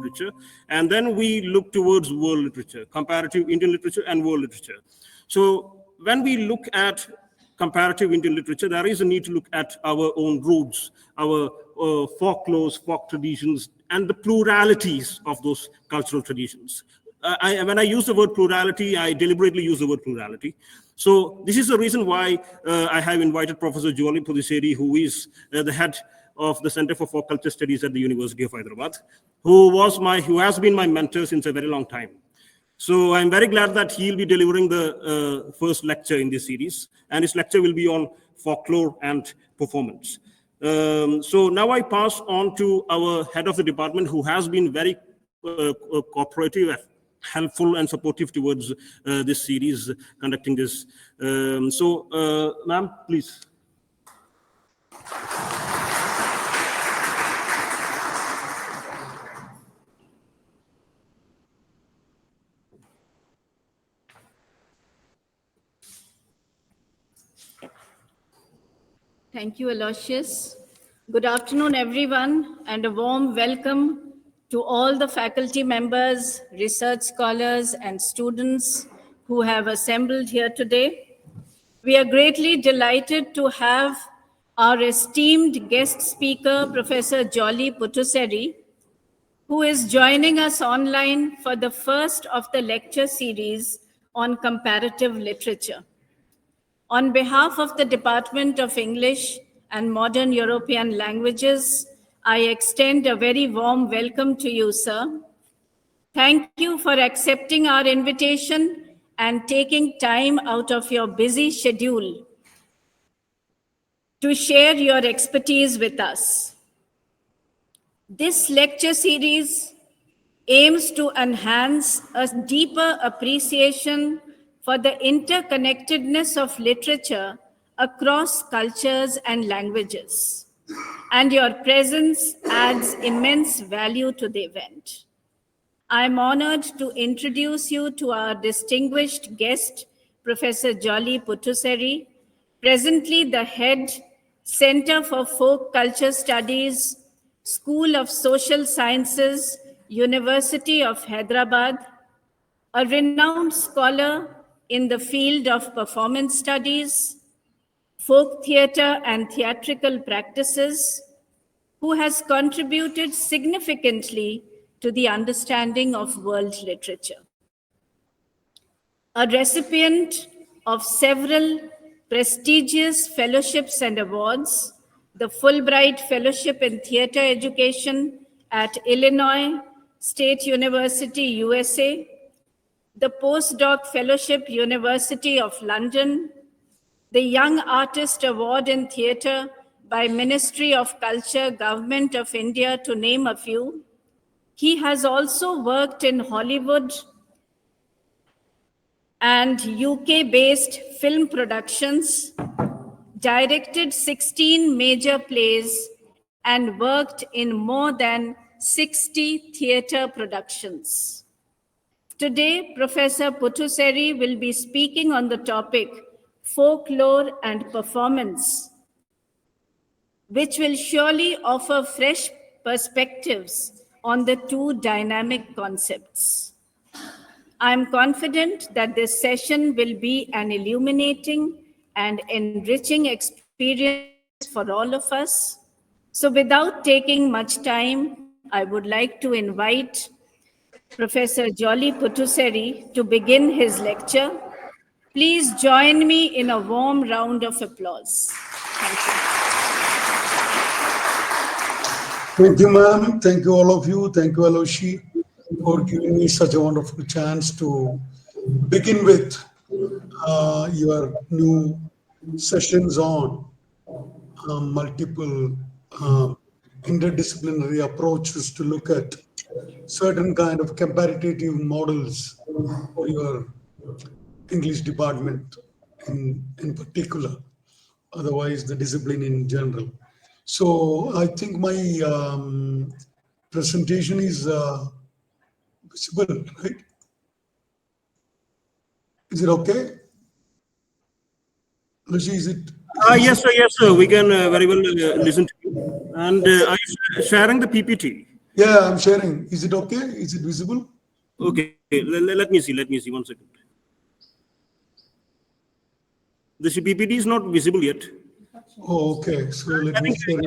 literature, and then we look towards world literature, comparative Indian literature and world literature. So when we look at comparative Indian literature, there is a need to look at our own roots, our folklores, folk traditions, and the pluralities of those cultural traditions. When I use the word plurality, I deliberately use the word plurality. So this is the reason why I have invited Professor Jolly Puthussery, who is the head of the Center for Folk Culture Studies at the University of Hyderabad, who has been my mentor since a very long time. So I'm very glad that he'll be delivering the first lecture in this series, and his lecture will be on folklore and performance. So now I pass on to our head of the department, who has been very cooperative, helpful and supportive towards this series, conducting this. Ma'am, please. Thank you, Aloysius. Good afternoon, everyone, and a warm welcome to all the faculty members, research scholars, and students who have assembled here today. We are greatly delighted to have our esteemed guest speaker, Professor Jolly Puthussery, who is joining us online for the first of the lecture series on comparative literature. On behalf of the Department of English and Modern European Languages, I extend a very warm welcome to you, sir. Thank you for accepting our invitation and taking time out of your busy schedule to share your expertise with us. This lecture series aims to enhance a deeper appreciation for the interconnectedness of literature across cultures and languages, and your presence adds immense value to the event. I'm honored to introduce you to our distinguished guest, Professor Jolly Puthussery, presently the head, Center for Folk Culture Studies, School of Social Sciences, University of Hyderabad, a renowned scholar in the field of performance studies, folk theatre and theatrical practices, who has contributed significantly to the understanding of world literature. A recipient of several prestigious fellowships and awards, the Fulbright Fellowship in Theatre Education at Illinois State University, USA, the Postdoc Fellowship, University of London, the Young Artist Award in Theatre by Ministry of Culture, Government of India, to name a few. He has also worked in Hollywood and UK-based film productions, directed 16 major plays, and worked in more than 60 theatre productions. Today, Professor Puthussery will be speaking on the topic folklore and performance, which will surely offer fresh perspectives on the two dynamic concepts. I'm confident that this session will be an illuminating and enriching experience for all of us. So without taking much time, I would like to invite Professor Jolly Puthussery to begin his lecture. Please join me in a warm round of applause. Thank you. Thank you, ma'am. Thank you, all of you. Thank you, Aloysius, for giving me such a wonderful chance to begin with your new sessions on multiple interdisciplinary approaches to look at certain kind of comparative models for your English department in particular, otherwise the discipline in general. So I think my presentation is visible, right? Is it okay? Lucy, is it? Yes, sir. We can very well listen to you. And are you sharing the PPT? Yeah, I'm sharing. Is it okay? Is it visible? Okay, let me see. Let me see. 1 second. The PPT is not visible yet. Oh, okay. So let I me think,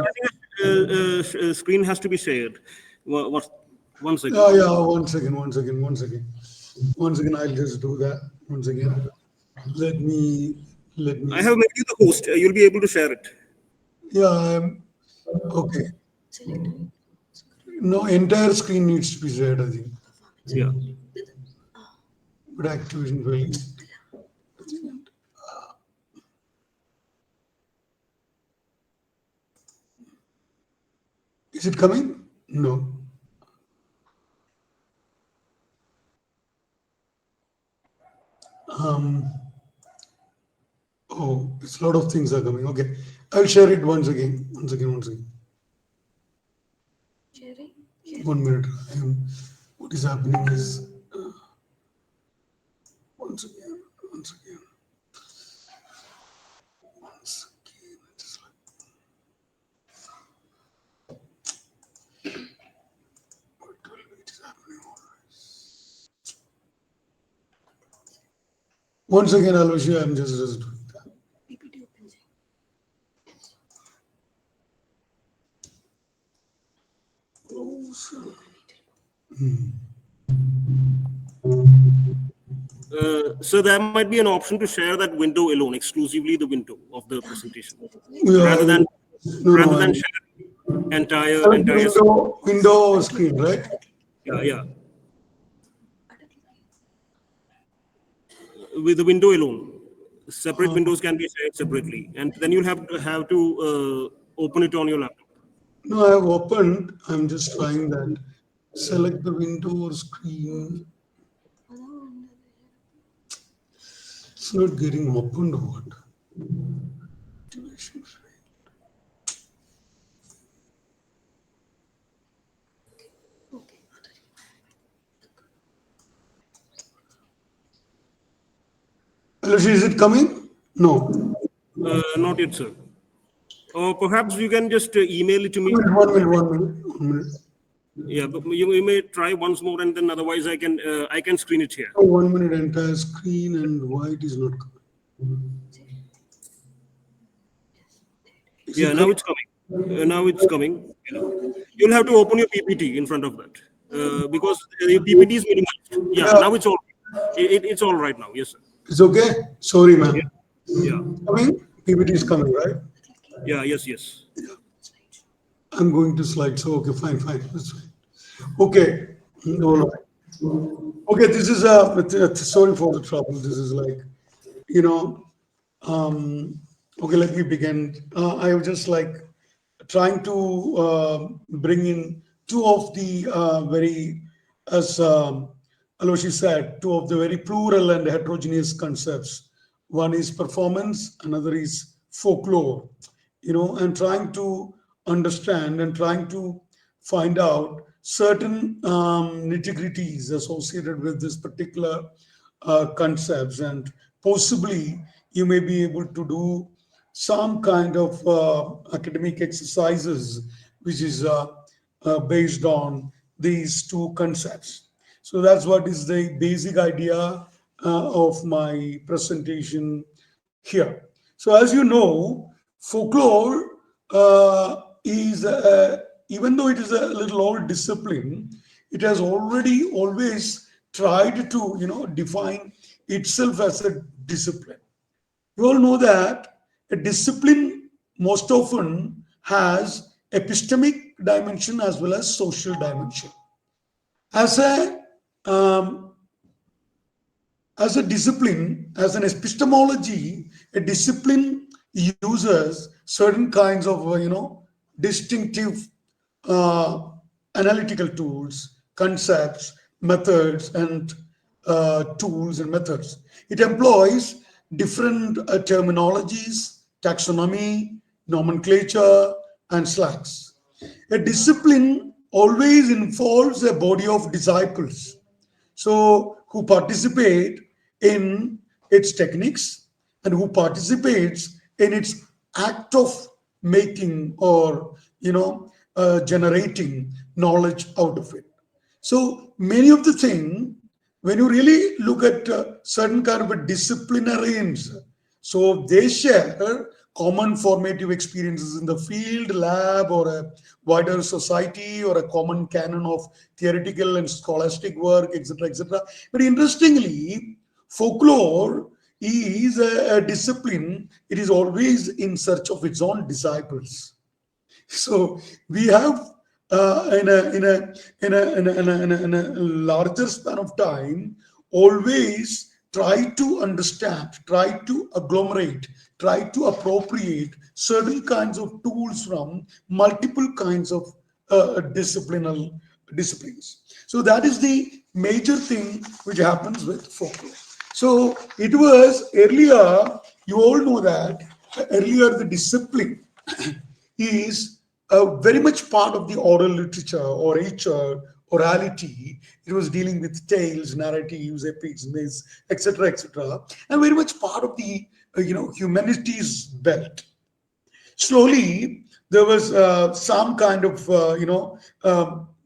share it. screen has to be shared. What? 1 second. Yeah, yeah. 1 second. 1 second. 1 second. 1 second. I'll just do that. Once again. Let me. Let I me. have made you the host. You'll be able to share it. Yeah. Okay. No, entire screen needs to be shared, I think. Yeah. But Activision really. Is it coming? No. Um. Oh, it's a lot of things are coming. Okay. I'll share it once again. Once again. Once again. 1 minute. What is happening is once again. Once again. Once again. It's like, it is happening always. Once again, Aloysius, I'm just doing that. So there might be an option to share that window alone, exclusively the window of the presentation, Yeah, rather than no, rather than I'm share entire select the entire. window screen, right? Yeah, yeah. With the window alone, separate windows can be shared separately, and then you'll have to open it on your laptop. No, I have opened. I'm just trying that. Select the window or screen. It's not getting opened or what? Activation failed. Aloysius, is it coming? No. Not yet, sir. Or perhaps you can just email it to me. 1 minute, 1 minute, 1 minute. Yeah, but you may try once more, and then otherwise I can screen it here. Oh, 1 minute entire screen and why it is not coming. Is Yeah, it now coming? it's coming. Now it's coming. You'll have to open your PPT in front of that because the PPT is minimized. Yeah, Yeah, now it's all. It's all right now. Yes, sir. it's okay. Sorry, Yeah, man. yeah, Coming? PPT is coming, right? yeah. Yes, yes. I'm going to slide. So okay, fine, fine. That's fine. Okay. All right. Okay, this is sorry for the trouble. This is like, you know, okay, let me begin. I was just like trying to bring in two of the very, as Aloysius said, two of the very plural and heterogeneous concepts. One is performance, another is folklore, and trying to understand and trying to find out certain nitty-gritties associated with this particular concepts, and possibly you may be able to do some kind of academic exercises which is based on these two concepts. So that's what is the basic idea of my presentation here. So as you know, folklore is, even though it is a little old discipline, it has already always tried to, define itself as a discipline. We all know that a discipline most often has epistemic dimension as well as social dimension. As a um, as a discipline, as an epistemology, a discipline uses certain kinds of distinctive uh, analytical tools, concepts, methods, and tools and methods. It employs different terminologies, taxonomy, nomenclature, and slangs. A discipline always involves a body of disciples, so who participate in its techniques and who participates in its act of making, or generating knowledge out of it. So many of the things, when you really look at certain kind of a disciplinarians, so they share common formative experiences in the field, lab, or a wider society, or a common canon of theoretical and scholastic work, etc., etc. But interestingly, folklore is a discipline. It is always in search of its own disciples. So we have in a larger span of time always try to understand, try to agglomerate, try to appropriate certain kinds of tools from multiple kinds of disciplines. So that is the major thing which happens with folklore. So it was earlier, you all know that earlier the discipline is very much part of the oral literature, orature, orality. It was dealing with tales, narratives, epics, myths, etc., etc., and very much part of the humanities belt. Slowly, there was some kind of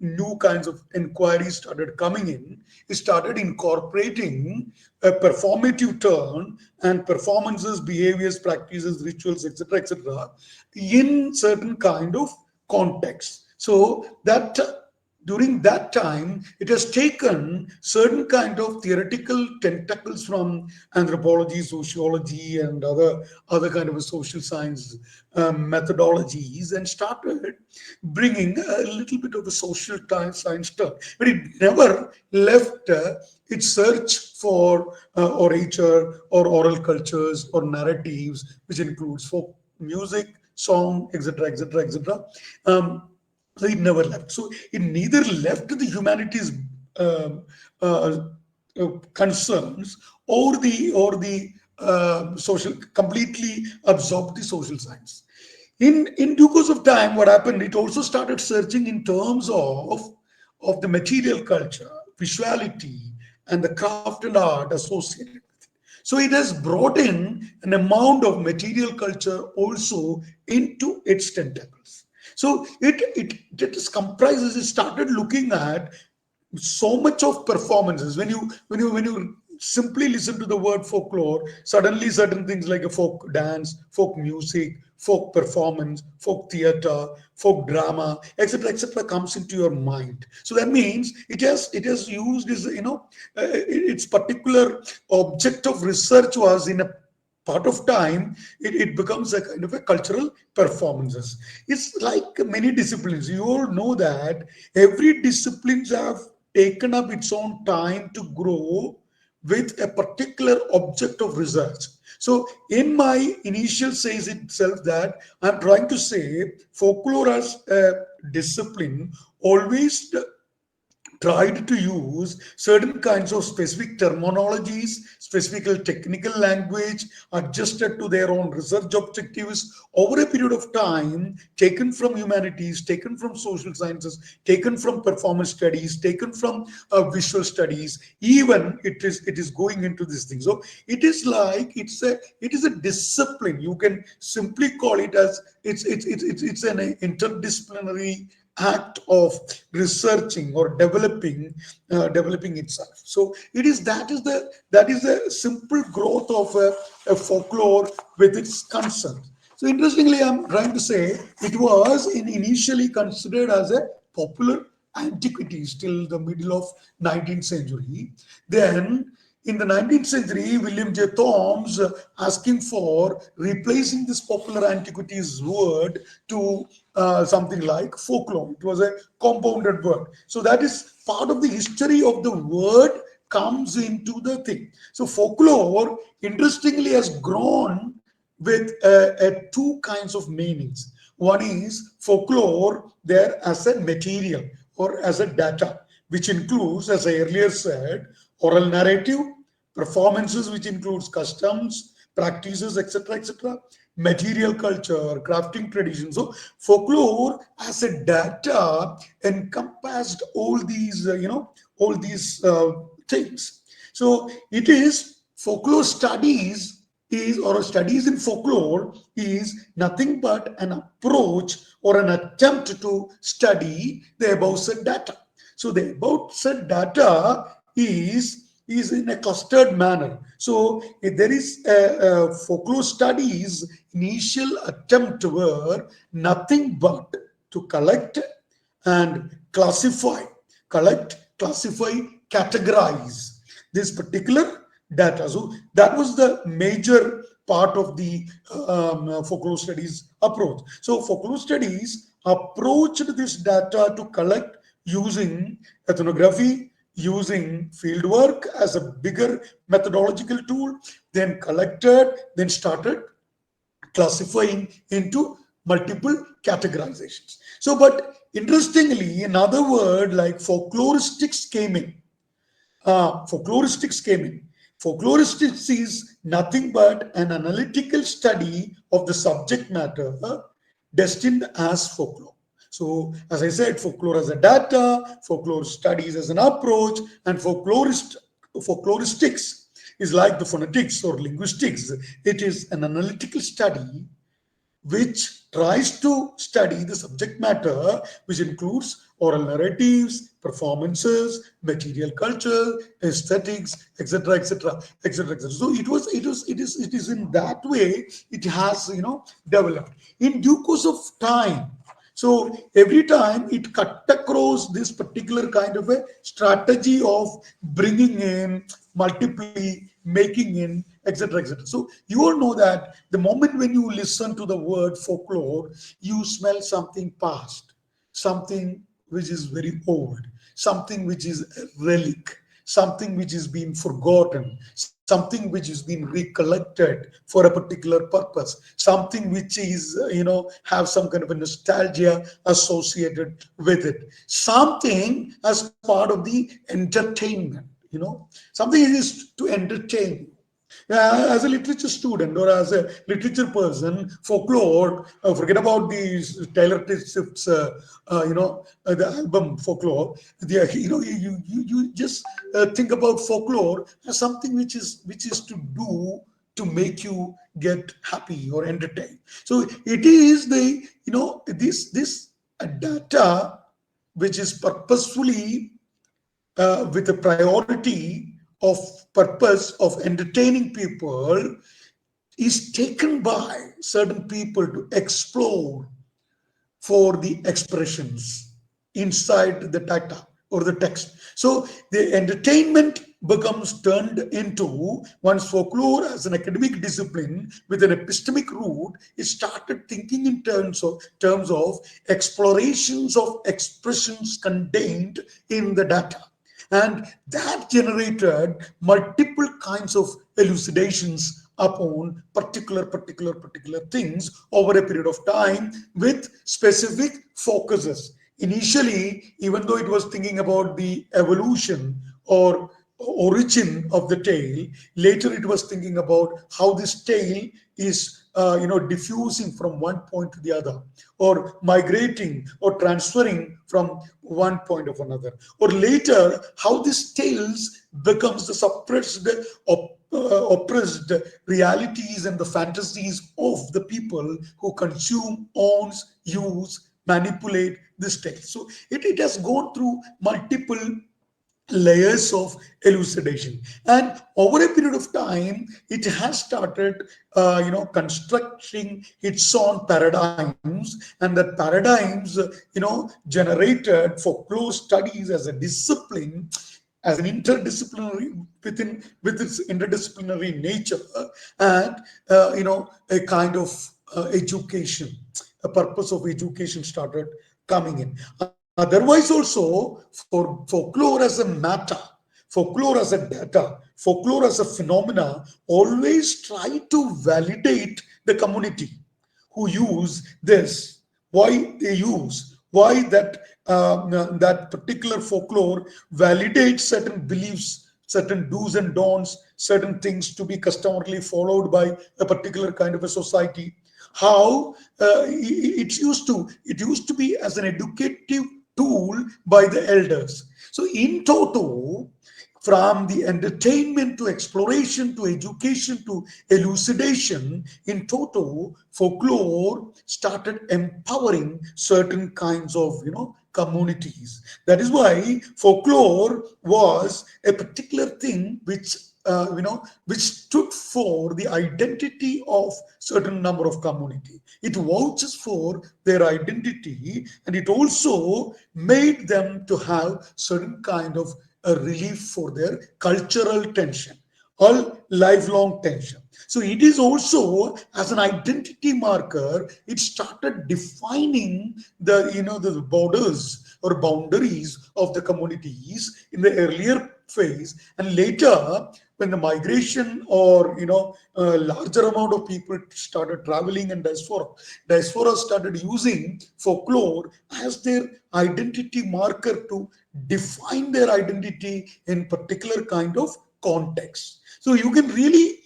new kinds of inquiries started coming in. It started incorporating a performative turn and performances, behaviors, practices, rituals, etc., etc., in certain kind of context. So that during that time, it has taken certain kind of theoretical tentacles from anthropology, sociology, and other kind of social science methodologies, and started bringing a little bit of a social science turn. But it never left its search for orature or oral cultures or narratives, which includes folk music, song, etc., etc., etc. So it never left. So it neither left the humanities um, uh, concerns or the social, completely absorbed the social science. In due course of time, what happened? It also started searching in terms of the material culture, visuality, and the craft and art associated with it. So it has brought in an amount of material culture also into its tentacles. So it is comprises. It started looking at so much of performances. When you simply listen to the word folklore, suddenly certain things like a folk dance, folk music, folk performance, folk theater, folk drama, etc., etc., comes into your mind. So that means it has used its its particular object of research was in a part of time. It becomes a kind of a cultural performances. It's like many disciplines. You all know that every disciplines have taken up its own time to grow with a particular object of research. So in my initial says itself that I'm trying to say folklore as a discipline always tried to use certain kinds of specific terminologies, specific technical language adjusted to their own research objectives over a period of time, taken from humanities, taken from social sciences, taken from performance studies, taken from visual studies. Even it is going into this thing. So it is like it is a discipline. You can simply call it as it's an interdisciplinary act of researching or developing itself. So that is the simple growth of a folklore with its concerns. So interestingly, I'm trying to say it was initially considered as a popular antiquity till the middle of 19th century. Then in the 19th century, William J. Thoms asking for replacing this popular antiquities word to something like folklore. It was a compounded word. So that is part of the history of the word comes into the thing. So folklore, interestingly, has grown with two kinds of meanings. One is folklore there as a material or as a data, which includes, as I earlier said, oral narrative, performances, which includes customs, practices, etc., etc., material culture, crafting tradition. So folklore as a data encompassed all these, all these things. So it is folklore studies is, or studies in folklore is nothing but an approach or an attempt to study the above said data. So the above said data is in a clustered manner. So if there is a folklore studies, initial attempt were nothing but to collect and classify, categorize this particular data. So that was the major part of the folklore studies approach. So folklore studies approached this data to collect using ethnography, using fieldwork as a bigger methodological tool, then collected, then started classifying into multiple categorizations. So, but interestingly, another word like folkloristics came in. Folkloristics came in. Folkloristics is nothing but an analytical study of the subject matter destined as folklore. So, as I said, folklore as a data, folklore studies as an approach, and folkloristics is like the phonetics or linguistics. It is an analytical study which tries to study the subject matter, which includes oral narratives, performances, material culture, aesthetics, etc., etc., etc., etc. So it is in that way it has developed in due course of time. So every time it cut across this particular kind of a strategy of bringing in, multiply, making in, etc., etc. So you all know that the moment when you listen to the word folklore, you smell something past, something which is very old, something which is a relic, something which is being forgotten, something which is being recollected for a particular purpose, something which is, have some kind of a nostalgia associated with it, something as part of the entertainment, something is to entertain. As a literature student or as a literature person, folklore, forget about these Taylor Swift's, the album Folklore. You just think about folklore as something which is to do to make you get happy or entertained. So it is the this data which is purposefully with a priority of purpose of entertaining people is taken by certain people to explore for the expressions inside the data or the text. So the entertainment becomes turned into, once folklore as an academic discipline with an epistemic root, it started thinking in terms of explorations of expressions contained in the data. And that generated multiple kinds of elucidations upon particular things over a period of time with specific focuses. Initially, even though it was thinking about the evolution or origin of the tale, later it was thinking about how this tale is diffusing from one point to the other, or migrating or transferring from one point of another, or later how this tales becomes the suppressed oppressed realities and the fantasies of the people who consume, owns, use, manipulate this tale. So it has gone through multiple layers of elucidation, and over a period of time it has started constructing its own paradigms, and that paradigms generated folklore studies as a discipline, as an interdisciplinary with its interdisciplinary nature, and a kind of education, a purpose of education started coming in. Otherwise, also for folklore as a matter, folklore as a data, folklore as a phenomena, always try to validate the community who use this, why they use, why that particular folklore validates certain beliefs, certain do's and don'ts, certain things to be customarily followed by a particular kind of a society. How it used to be as an educative tool by the elders. So in toto, from the entertainment to exploration to education to elucidation, in toto, folklore started empowering certain kinds of, communities. That is why folklore was a particular thing which stood for the identity of certain number of community. It vouches for their identity, and it also made them to have certain kind of a relief for their cultural tension, all lifelong tension. So it is also as an identity marker, it started defining the borders or boundaries of the communities in the earlier phase, and later when the migration or a larger amount of people started traveling, and diaspora started using folklore as their identity marker to define their identity in particular kind of context. So you can really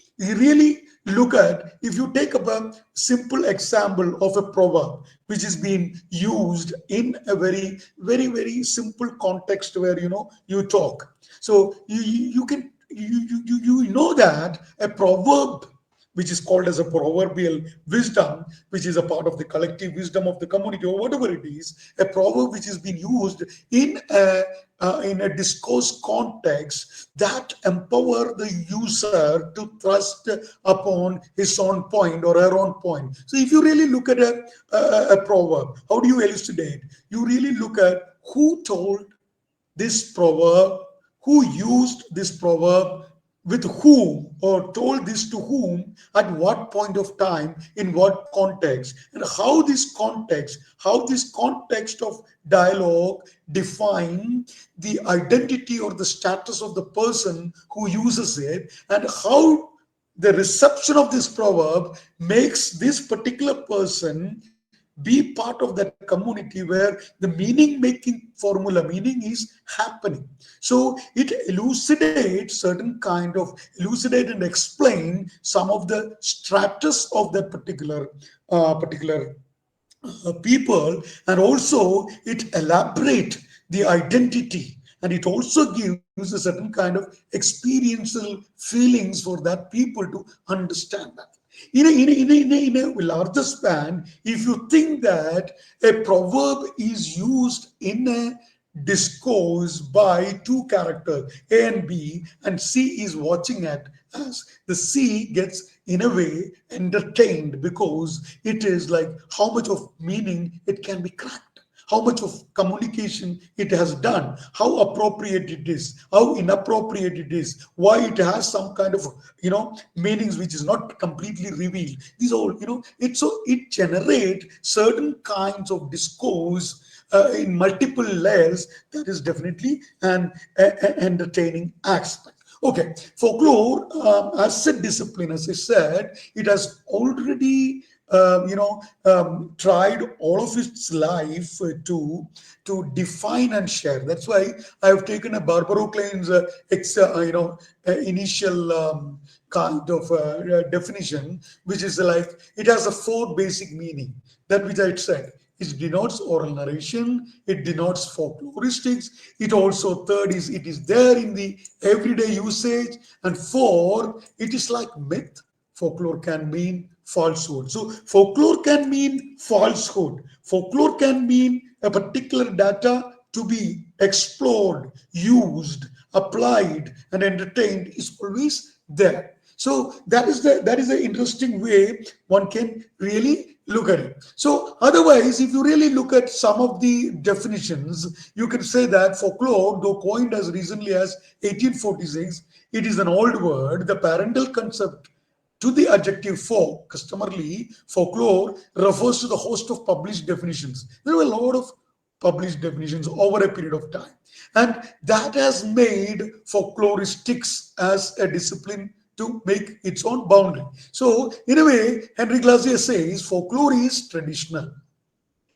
look at, if you take up a simple example of a proverb which is being used in a very simple context where you talk. So you can know that a proverb which is called as a proverbial wisdom, which is a part of the collective wisdom of the community or whatever it is, a proverb which is being used in a discourse context that empower the user to thrust upon his own point or her own point. So if you really look at a proverb, how do you elucidate? You really look at who told this proverb, who used this proverb, with whom, or told this to whom, at what point of time, in what context, and how this context of dialogue define the identity or the status of the person who uses it, and how the reception of this proverb makes this particular person be part of that community where the meaning making formula meaning is happening. So it elucidates elucidate and explain some of the stratus of that particular people, and also it elaborate the identity, and it also gives a certain kind of experiential feelings for that people to understand that. In a larger span, if you think that a proverb is used in a discourse by two characters, A and B, and C is watching it, as the C gets in a way entertained, because it is like how much of meaning it can be cracked, how much of communication it has done, how appropriate it is, how inappropriate it is, why it has some kind of meanings which is not completely revealed. These all it generate certain kinds of discourse in multiple layers. That is definitely an entertaining aspect. Okay, folklore as a discipline, as I said, it has already tried all of its life to define and share. That's why I have taken a Barbaro Klein's initial kind of definition, which is like it has a four basic meaning. That which I said. It denotes oral narration, it denotes folkloristics, it also third is it is there in the everyday usage, and four, it is like myth. Folklore can mean falsehood. So folklore can mean falsehood. Folklore can mean a particular data to be explored, used, applied, and entertained is always there. So that is the interesting way one can really look at it. So otherwise, if you really look at some of the definitions, you can say that folklore, though coined as recently as 1846, it is an old word. The parental concept to the adjective folk, customarily, folklore refers to the host of published definitions. There were a lot of published definitions over a period of time. And that has made folkloristics as a discipline to make its own boundary. So, in a way, Henry Glacier says folklore is traditional.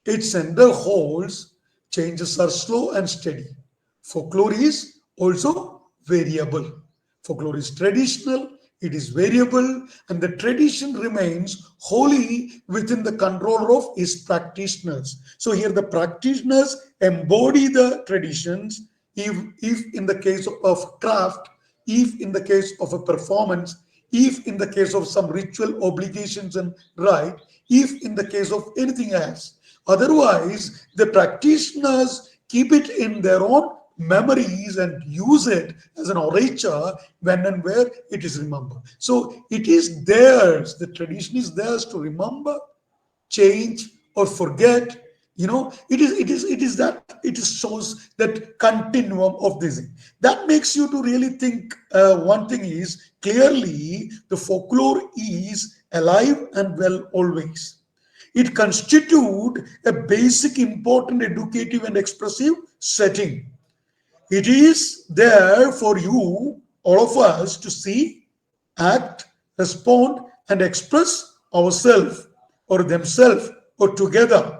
Its center holds, changes are slow and steady. Folklore is also variable. Folklore is traditional, it is variable, and the tradition remains wholly within the control of its practitioners. So here the practitioners embody the traditions, if in the case of craft, if in the case of a performance, if in the case of some ritual obligations and right, if in the case of anything else. Otherwise, the practitioners keep it in their own memories and use it as an orature when and where it is remembered. So it is theirs, the tradition is theirs to remember, change, or forget. It is that it shows that continuum of this thing. That makes you to really think. One thing is clearly the folklore is alive and well always. It constitute a basic important educative and expressive setting. It is there for you, all of us, to see, act, respond, and express ourselves or themselves or together.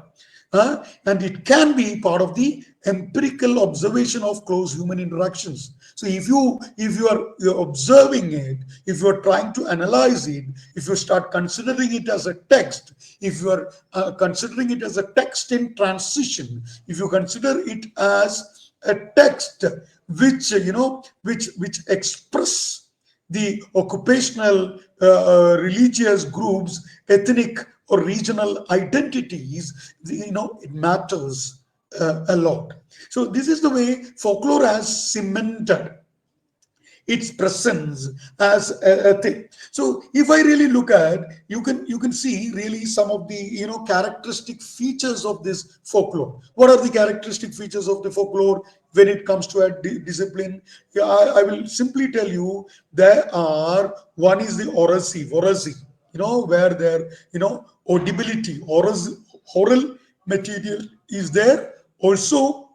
And it can be part of the empirical observation of close human interactions. So you're observing it, if you're trying to analyze it, if you start considering it as a text, if you are considering it as a text in transition, if you consider it as a text which which express the occupational, religious groups, ethnic or regional identities, it matters a lot. So this is the way folklore has cemented its presence as a thing. So if I really look at, you can see really some of the characteristic features of this folklore. What are the characteristic features of the folklore when it comes to a discipline? Yeah, I will simply tell you there are. One is the oracy, where there audibility, oral material is there. Also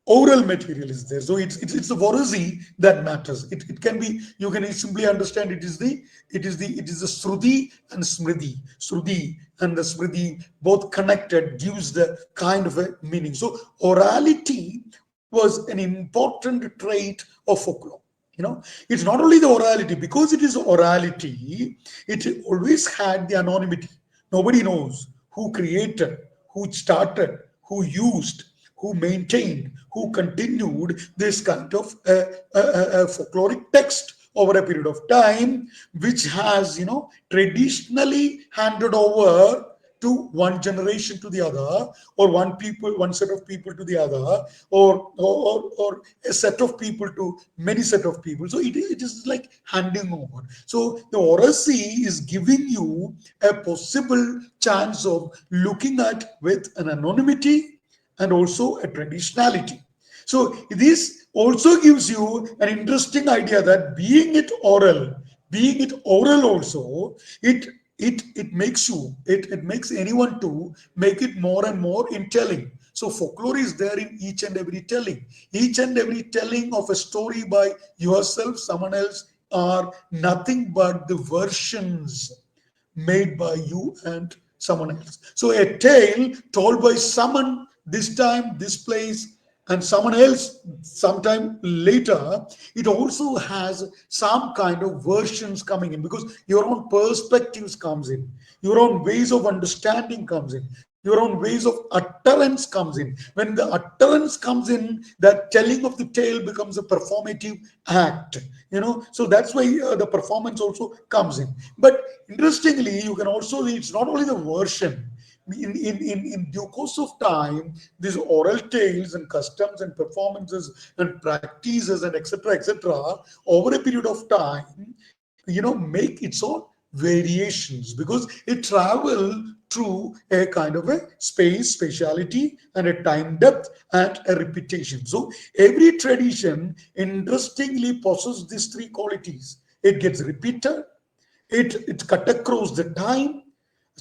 oral material is there. So it's the veracy that matters. It can be, you can simply understand it is the Shruti and Smriti. Shruti and the Smriti both connected gives the kind of a meaning. So orality was an important trait of folklore. It's not only the orality, because it is orality, it always had the anonymity. Nobody knows who created, who started, who used, who maintained, who continued this kind of folkloric text over a period of time, which has traditionally handed over to one generation to the other, or one set of people to the other, or a set of people to many set of people. So it is like handing over. So the oracy is giving you a possible chance of looking at with an anonymity and also a traditionality. So this also gives you an interesting idea that being it oral also, it makes anyone to make it more and more in telling. So folklore is there in each and every telling. Each and every telling of a story by yourself, someone else, are nothing but the versions made by you and someone else. So a tale told by someone this time, this place, and someone else sometime later, it also has some kind of versions coming in, because your own perspectives comes in, your own ways of understanding comes in, your own ways of utterance comes in. When the utterance comes in, that telling of the tale becomes a performative act. So that's why the performance also comes in. But interestingly, you can also, it's not only the version. In due course of time, these oral tales and customs and performances and practices and etc., over a period of time, make its own variations, because it travel through a kind of a spatiality and a time depth and a repetition. So every tradition interestingly possesses these three qualities. It gets repeated, it cut across the time.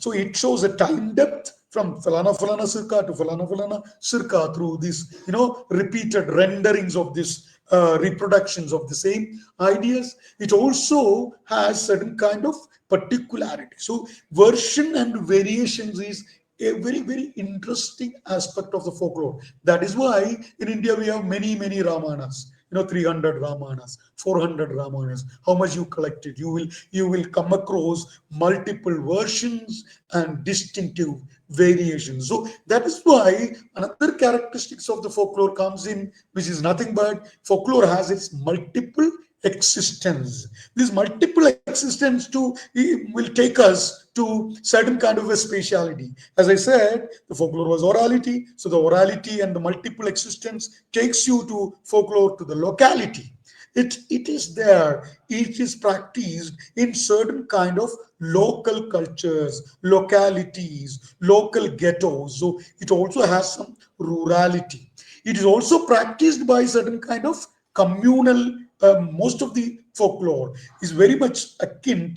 So it shows a time depth from Falana Falana Sirka to Falana Falana Sirka through these, repeated renderings of this, reproductions of the same ideas. It also has certain kind of particularity. So version and variations is a very, very interesting aspect of the folklore. That is why in India we have many, many Ramayanas. 300 Ramayanas, 400 Ramayanas, how much you collected. You will come across multiple versions and distinctive variations. So that is why another characteristics of the folklore comes in, which is nothing but folklore has its multiple existence. This multiple existence will take us to certain kind of a speciality. As I said, the folklore was orality, so the orality and the multiple existence takes you to folklore, to the locality. It is there, it is practiced in certain kind of local cultures, localities, local ghettos. So it also has some rurality. It is also practiced by certain kind of communal. Most of the folklore is very much akin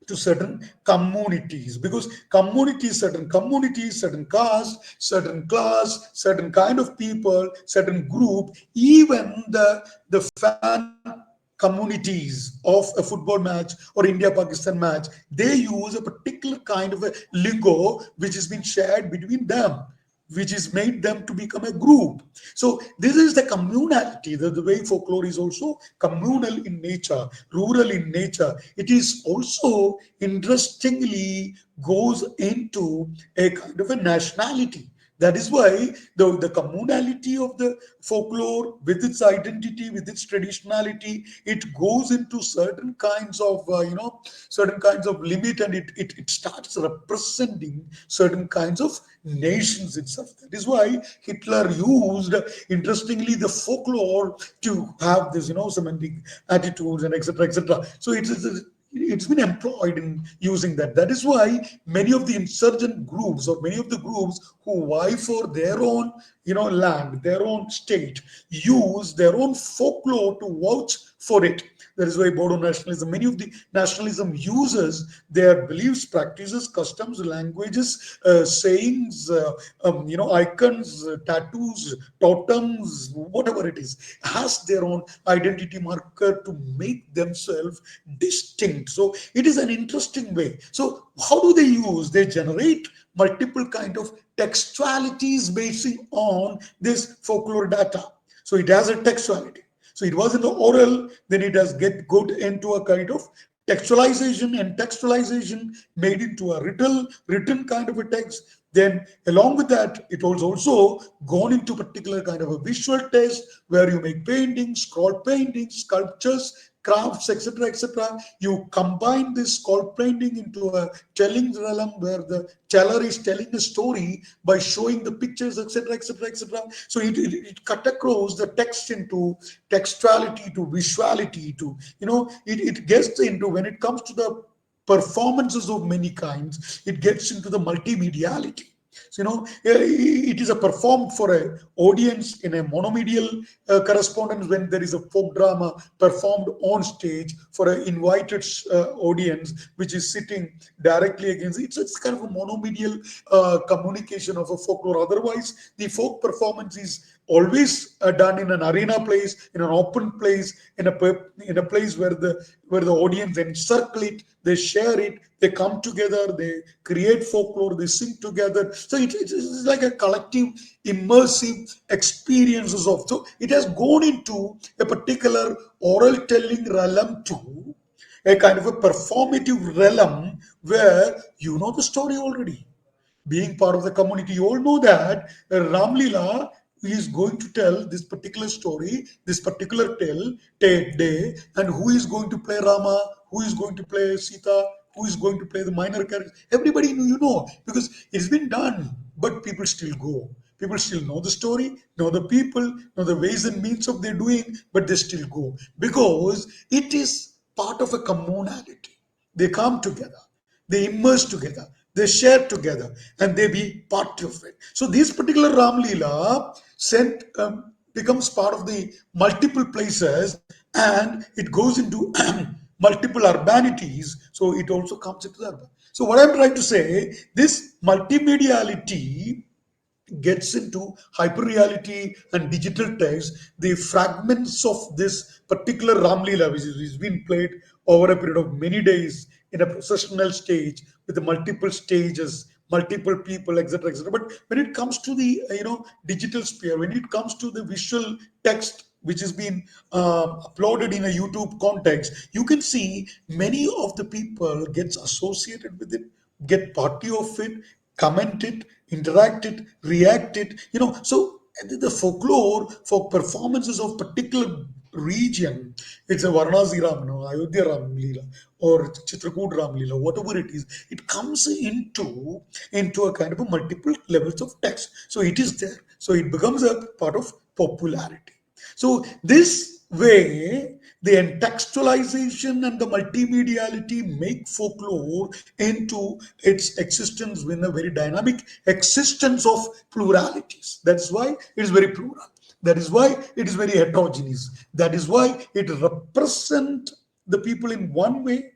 to certain communities, because communities, certain caste, certain class, certain kind of people, certain group, even the fan communities of a football match or India-Pakistan match, they use a particular kind of a lingo which has been shared between them, which is made them to become a group. So this is the communality, the way folklore is also communal in nature, rural in nature. It is also interestingly goes into a kind of a nationality. That is why the communality of the folklore, with its identity, with its traditionality, it goes into certain kinds of limit, and it starts representing certain kinds of nations itself. That is why Hitler used, interestingly, the folklore to have this, semantic attitudes and etc. etc. So it's been employed in using that. That is why many of the insurgent groups, or many of the groups who vie for their own, land, their own state, use their own folklore to vouch for it. That is why Bodo nationalism, many of the nationalism uses their beliefs, practices, customs, languages, sayings, icons, tattoos, totems, whatever it is, has their own identity marker to make themselves distinct. So it is an interesting way. So how do they use? They generate multiple kind of textualities basing on this folklore data. So it has a textuality. So it was in the oral, then it has got into a kind of textualization, and textualization made into a written kind of a text. Then along with that, it was also gone into particular kind of a visual text where you make paintings, scroll paintings, sculptures, crafts, etc., etc. You combine this scroll painting into a telling realm where the teller is telling a story by showing the pictures, etc., etc., etc. So it cut across the text into textuality, to visuality, to it gets into, when it comes to the performances of many kinds, it gets into the multimediality. So, it is a performed for an audience in a monomedial correspondence, when there is a folk drama performed on stage for an invited audience, which is sitting directly against. It's kind of a monomedial communication of a folklore. Otherwise, the folk performance is always done in an arena place, in an open place, in a place where the audience encircle it, they share it, they come together, they create folklore, they sing together. So it's like a collective immersive experiences of. So it has gone into a particular oral telling realm to a kind of a performative realm where you know the story already. Being part of the community, you all know that Ram Leela is going to tell this particular story, this particular day, and who is going to play Rama, who is going to play Sita, who is going to play the minor characters. Everybody because it's been done, but people still go. People still know the story, know the people, know the ways and means of their doing, but they still go because it is part of a communality. They come together, they immerse together, they share together, and they be part of it. So this particular Ram Leela becomes part of the multiple places, and it goes into multiple urbanities. So it also comes into the urban. So what I'm trying to say, this multimediality gets into hyperreality and digital text. The fragments of this particular Ramlila, which is been played over a period of many days in a processional stage with the multiple stages, multiple people, etc., etc. But when it comes to the digital sphere, when it comes to the visual text which has been uploaded in a YouTube context, you can see many of the people gets associated with it, get party of it, comment it, interact it, react it. So the folklore for performances of particular region, it's a Varanasi Ram, no, Ayodhya Ram Leela, or Chitrakoot Ram Leela, whatever it is, it comes into a kind of a multiple levels of text. So it is there. So it becomes a part of popularity. So this way, the contextualization and the multimediality make folklore into its existence with a very dynamic existence of pluralities. That's why it is very plural. That is why it is very heterogeneous. That is why it represents the people in one way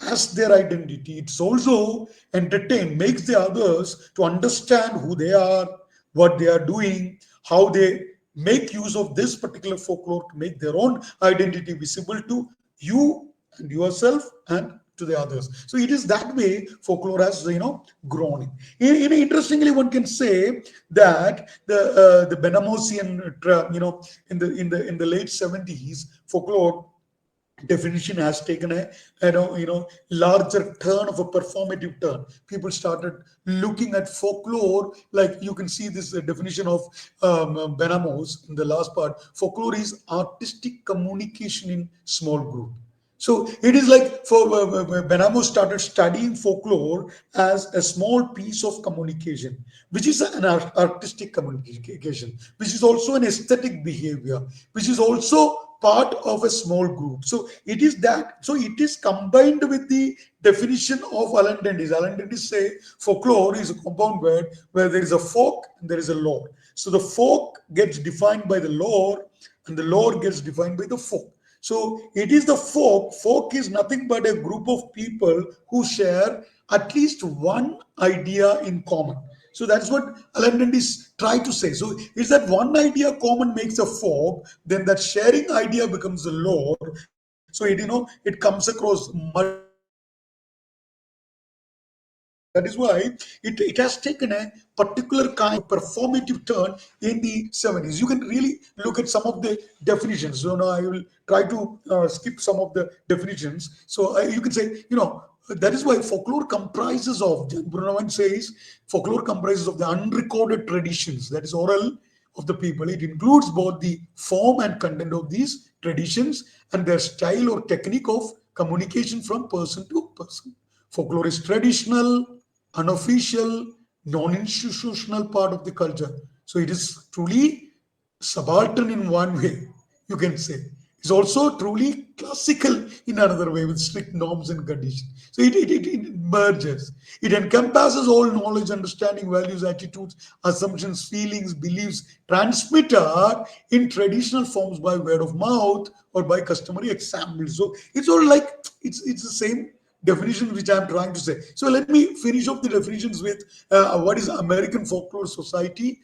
as their identity. It's also entertain, makes the others to understand who they are, what they are doing, how they make use of this particular folklore to make their own identity visible to you and yourself and to the others. So it is that way folklore has grown. Interestingly, one can say that the Benamosian in the late 70s, folklore definition has taken a larger turn of a performative turn. People started looking at folklore, like you can see this definition of Benamos in the last part. Folklore is artistic communication in small group. So it is like for Benamo started studying folklore as a small piece of communication, which is an artistic communication, which is also an aesthetic behavior, which is also part of a small group. So it is that. So it is combined with the definition of Alan Dennis. Alan Dennis say folklore is a compound word where there is a folk and there is a lore. So the folk gets defined by the lore and the lore gets defined by the folk. So it is the folk. Folk is nothing but a group of people who share at least one idea in common. So that's what Alan Dennis tried to say. So it's that one idea common makes a folk, then that sharing idea becomes a lore. So it comes across that is why it has taken a particular kind of performative turn in the 70s. You can really look at some of the definitions. So now I will try to skip some of the definitions. So you can say, that is why folklore comprises of, Brunavan says, folklore comprises of the unrecorded traditions, that is oral of the people. It includes both the form and content of these traditions and their style or technique of communication from person to person. Folklore is traditional, unofficial, non-institutional part of the culture. So it is truly subaltern in one way, you can say. It's also truly classical in another way with strict norms and conditions. So it merges. It encompasses all knowledge, understanding, values, attitudes, assumptions, feelings, beliefs transmitted in traditional forms by word of mouth or by customary examples. So it's all like it's the same definition which I'm trying to say. So let me finish off the definitions with what is American Folklore Society,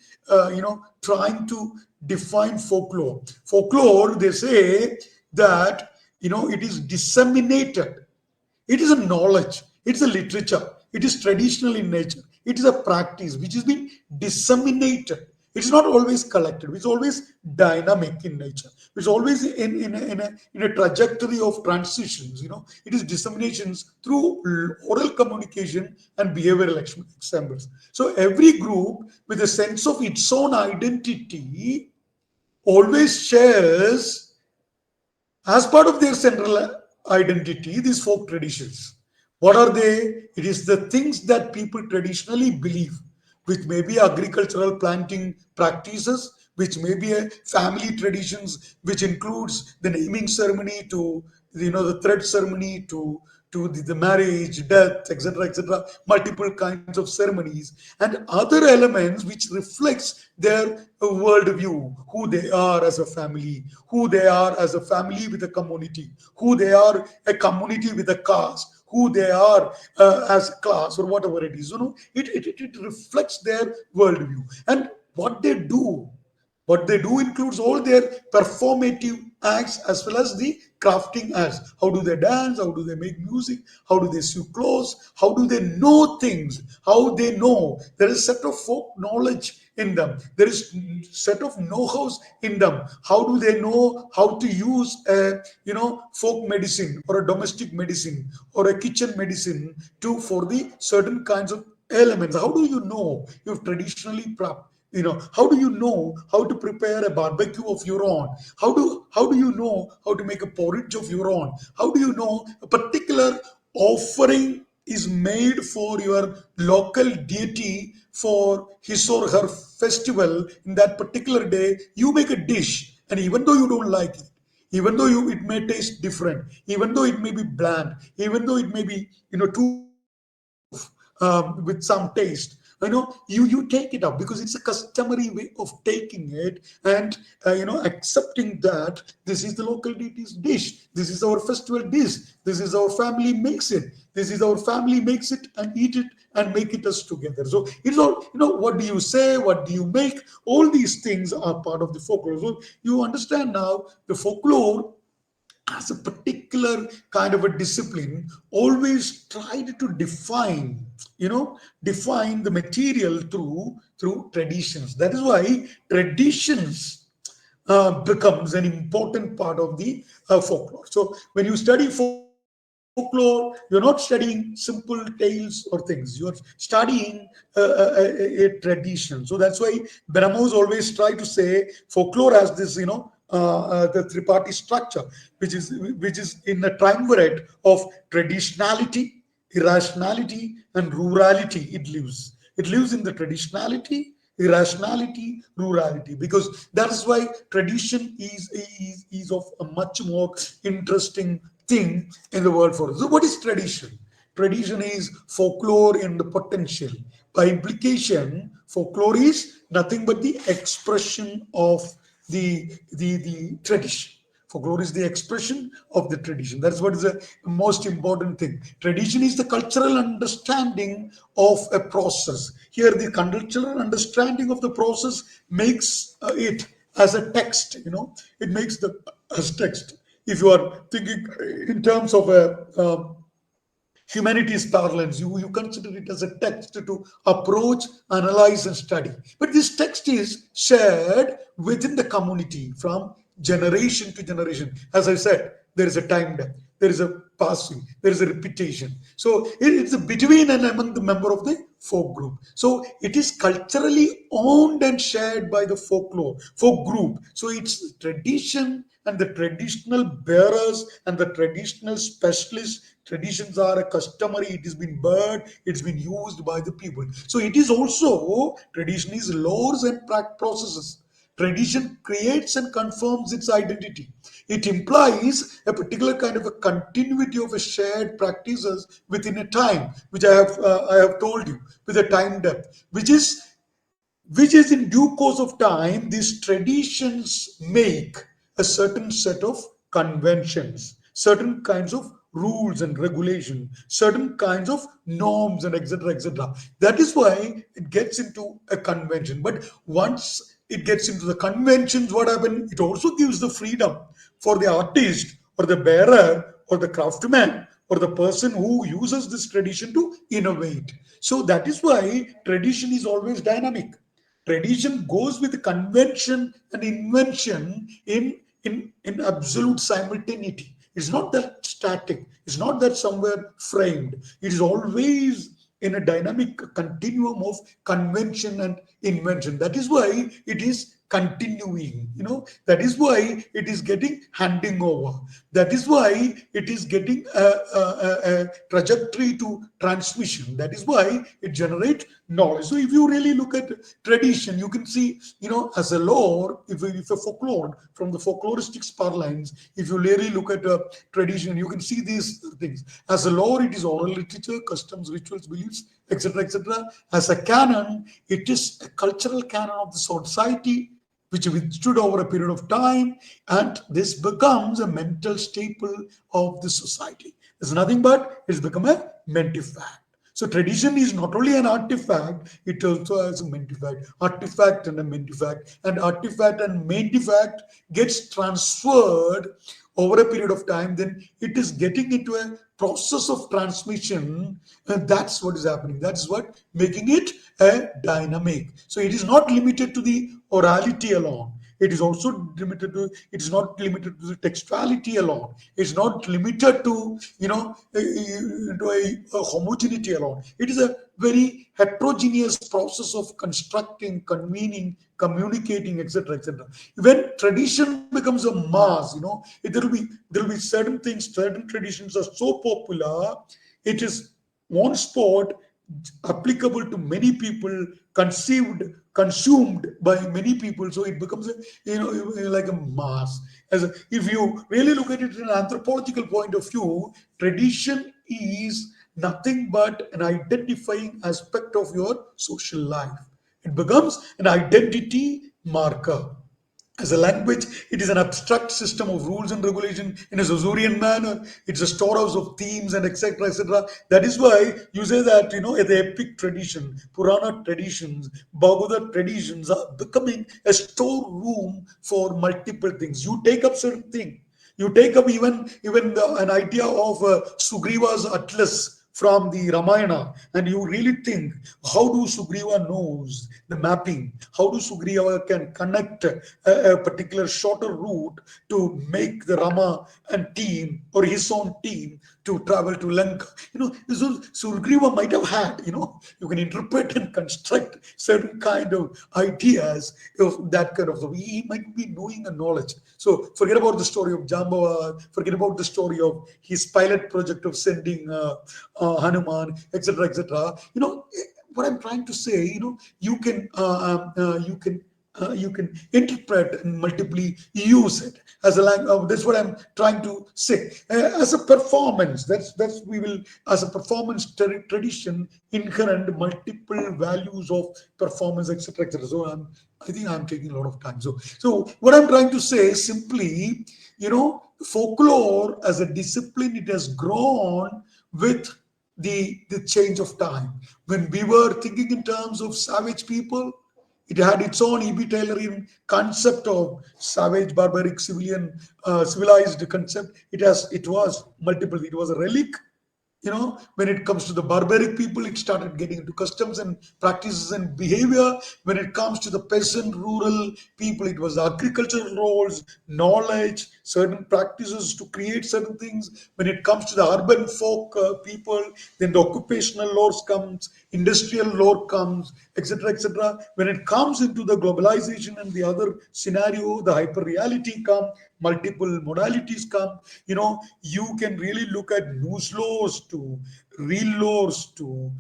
trying to define folklore. Folklore, they say that, it is disseminated. It is a knowledge. It's a literature. It is traditional in nature. It is a practice which has been disseminated. It's not always collected. It's always dynamic in nature. It's always in a trajectory of transitions. It is disseminations through oral communication and behavioral examples. So every group with a sense of its own identity always shares as part of their central identity these folk traditions. What are they? It is the things that people traditionally believe, which may be agricultural planting practices, which may be a family traditions, which includes the naming ceremony to the thread ceremony to the marriage, death, etc., multiple kinds of ceremonies, and other elements which reflects their worldview, who they are as a family, who they are as a family with a community, who they are a community with a caste, who they are as a class or whatever it is. It reflects their worldview. And what they do includes all their performative acts as well as the crafting acts. How do they dance? How do they make music? How do they sew clothes? How do they know things? How they know? There is a set of folk knowledge in them. There is set of know-hows in them. How do they know how to use a folk medicine or a domestic medicine or a kitchen medicine for the certain kinds of elements? How do you know you've traditionally prepped? How do you know how to prepare a barbecue of your own? How do you know how to make a porridge of your own? How do you know a particular offering is made for your local deity for his or her festival in that particular day? You make a dish, and even though you don't like it, even though it may taste different, even though it may be bland, even though it may be too with some taste, you take it up because it's a customary way of taking it, and accepting that this is the local deity's dish, this is our festival dish, this is our family makes it, and eat it and make it us together. So it's all, what do you say, what do you make, all these things are part of the folklore. So you understand now the folklore as a particular kind of a discipline always tried to define the material through traditions. That is why traditions becomes an important part of the folklore. So when you study folklore, you're not studying simple tales or things, you're studying a tradition. So that's why Brahmos always try to say folklore has this the three-party structure, which is in a triumvirate of traditionality, irrationality, and rurality. It lives in the traditionality, irrationality, rurality, because that is why tradition is of a much more interesting thing in the world for us. So what is tradition? Tradition is folklore in the potential. By implication, folklore is nothing but the expression of the tradition. Folklore is the expression of the tradition. That's what is the most important thing. Tradition is the cultural understanding of a process. Here, the cultural understanding of the process makes it as a text. It makes the as text. If you are thinking in terms of a humanities parlance, you consider it as a text to approach, analyze, and study. But this text is shared within the community from generation to generation. As I said, there is a time depth, there is a passing, there is a repetition. So it's between and among the member of the folk group. So it is culturally owned and shared by the folk group. So it's tradition and the traditional bearers and the traditional specialists. Traditions are a customary, it has been burned, it's been used by the people. So it is also, tradition is laws and processes. Tradition creates and confirms its identity. It implies a particular kind of a continuity of a shared practices within a time, which I have told you, with a time depth, which is in due course of time, these traditions make a certain set of conventions, certain kinds of rules and regulation, certain kinds of norms, and etc. etc. That is why it gets into a convention. But once it gets into the conventions, what happens? It also gives the freedom for the artist or the bearer or the craftsman or the person who uses this tradition to innovate. So that is why tradition is always dynamic. Tradition goes with convention and invention in absolute simultaneity. It's not that static, it's not that somewhere framed. It is always in a dynamic continuum of convention and invention. That is why it is continuing, that is why it is getting handing over, that is why it is getting a trajectory to transmission, that is why it generates knowledge. So if you really look at tradition, you can see, as a lore, if a folklore, from the folkloristic parlance, if you really look at a tradition, you can see these things. As a lore, it is oral literature, customs, rituals, beliefs, etc., etc. As a canon, it is a cultural canon of the society, which withstood over a period of time, and this becomes a mental staple of the society. It's nothing but it's become a mentifact. So tradition is not only an artifact, it also has a mentifact. Artifact and a mentifact. And artifact and mentifact gets transferred over a period of time, then it is getting into a process of transmission, and that's what is happening. That's what making it a dynamic. So it is not limited to the orality alone. It is also limited to, it is not limited to the textuality alone. It's not limited to, a homogeneity alone. It is a very heterogeneous process of constructing, convening, communicating, etc., etc. When tradition becomes a mass, there will be certain things, certain traditions are so popular, it is one spot, applicable to many people, consumed by many people, so it becomes a, like a mass. If you really look at it in an anthropological point of view, tradition is nothing but an identifying aspect of your social life. It becomes an identity marker. As a language, it is an abstract system of rules and regulation in a Saussurean manner. It's a storehouse of themes and etc. etc. That is why you say that, the epic tradition, Purana traditions, Bhagavad traditions are becoming a storeroom for multiple things. You take up certain thing. You take up even an idea of Sugriva's atlas from the Ramayana, and you really think, how do Sugriva knows the mapping? How do Sugriva can connect a particular shorter route to make the Rama and team or his own team to travel to Lanka? So Sugriva might have had, you can interpret and construct certain kind of ideas of that kind of, he might be knowing a knowledge. So forget about the story of Jambawa, forget about the story of his pilot project of sending Hanuman, etc., etc. What I'm trying to say, you can interpret and multiply use it as a language. That's what I'm trying to say. As a performance, that's we will, as a performance tradition, inherent multiple values of performance, etc., etc. So I think I'm taking a lot of time. So what I'm trying to say is simply, folklore as a discipline, it has grown with the change of time. When we were thinking in terms of savage people, it had its own E.B. Taylorian concept of savage, barbaric, civilized concept. It was multiple. It was a relic. When it comes to the barbaric people, it started getting into customs and practices and behavior. When it comes to the peasant, rural people, it was agricultural roles, knowledge, certain practices to create certain things. When it comes to the urban folk people, then the occupational laws comes, industrial law comes, etc., etc. When it comes into the globalization and the other scenario, the hyper reality come, multiple modalities come. You can really look at news laws to real laws to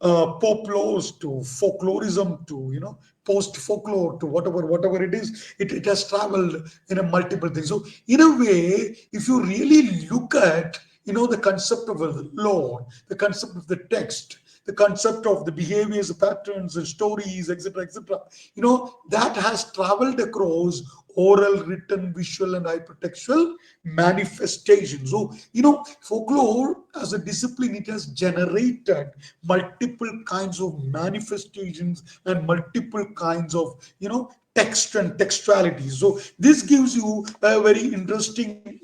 pop laws to folklorism to post folklore to whatever it is. It has traveled in a multiple things. So in a way, if you really look at the concept of the law, the concept of the text, the concept of the behaviors, patterns, and stories, etc., etc., that has traveled across oral, written, visual, and hypertextual manifestations. So, folklore as a discipline, it has generated multiple kinds of manifestations and multiple kinds of, text and textuality. So this gives you a very interesting,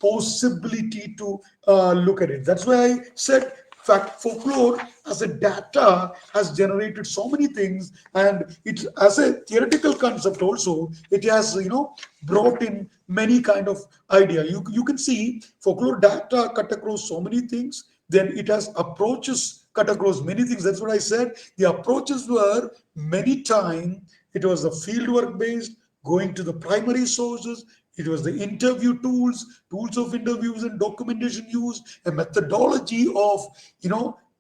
possibility to look at it. That's why I said, fact, folklore as a data has generated so many things, and it as a theoretical concept also, it has brought in many kind of idea. You can see folklore data cut across so many things. Then it has approaches cut across many things. That's what I said. The approaches were many times, it was the fieldwork based, going to the primary sources. It was the interview tools of interviews and documentation used, a methodology of,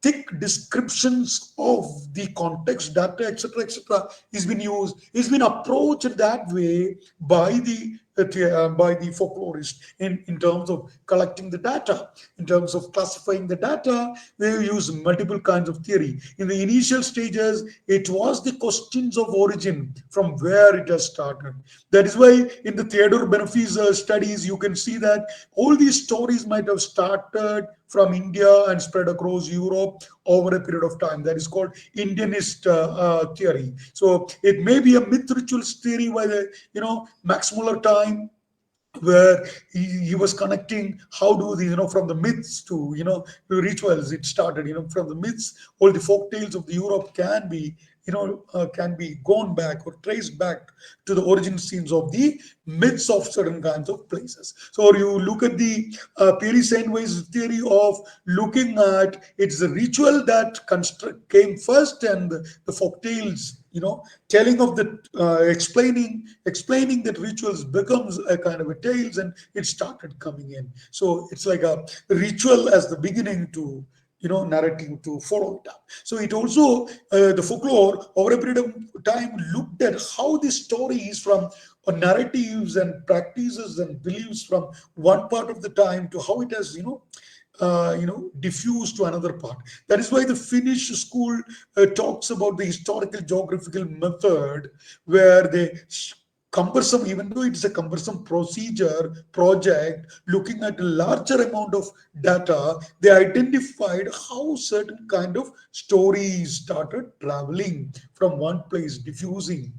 thick descriptions of the context, data, etc., etc., is been used, is been approached that way by the folklorist in terms of collecting the data, in terms of classifying the data. They use multiple kinds of theory. In the initial stages, it was the questions of origin, from where it has started. That is why in the Theodore Benefi's studies, you can see that all these stories might have started from India and spread across Europe over a period of time. That is called Indianist theory. So it may be a myth rituals theory by the Max Muller time, where he was connecting how do the, from the myths to, to rituals. It started, from the myths, all the folk tales of the Europe can be, can be gone back or traced back to the origin scenes of the myths of certain kinds of places. So you look at the Pierre Saint-Weiss theory of looking at it's the ritual that came first, and the folk tales, telling of the explaining that rituals becomes a kind of a tales, and it started coming in. So it's like a ritual as the beginning to, narrative to follow it up. So it also, the folklore over a period of time looked at how the stories from narratives and practices and beliefs from one part of the time to how it has, diffused to another part. That is why the Finnish school talks about the historical geographical method, where they cumbersome, even though it's a cumbersome procedure project, looking at a larger amount of data, they identified how certain kind of stories started traveling from one place, diffusing,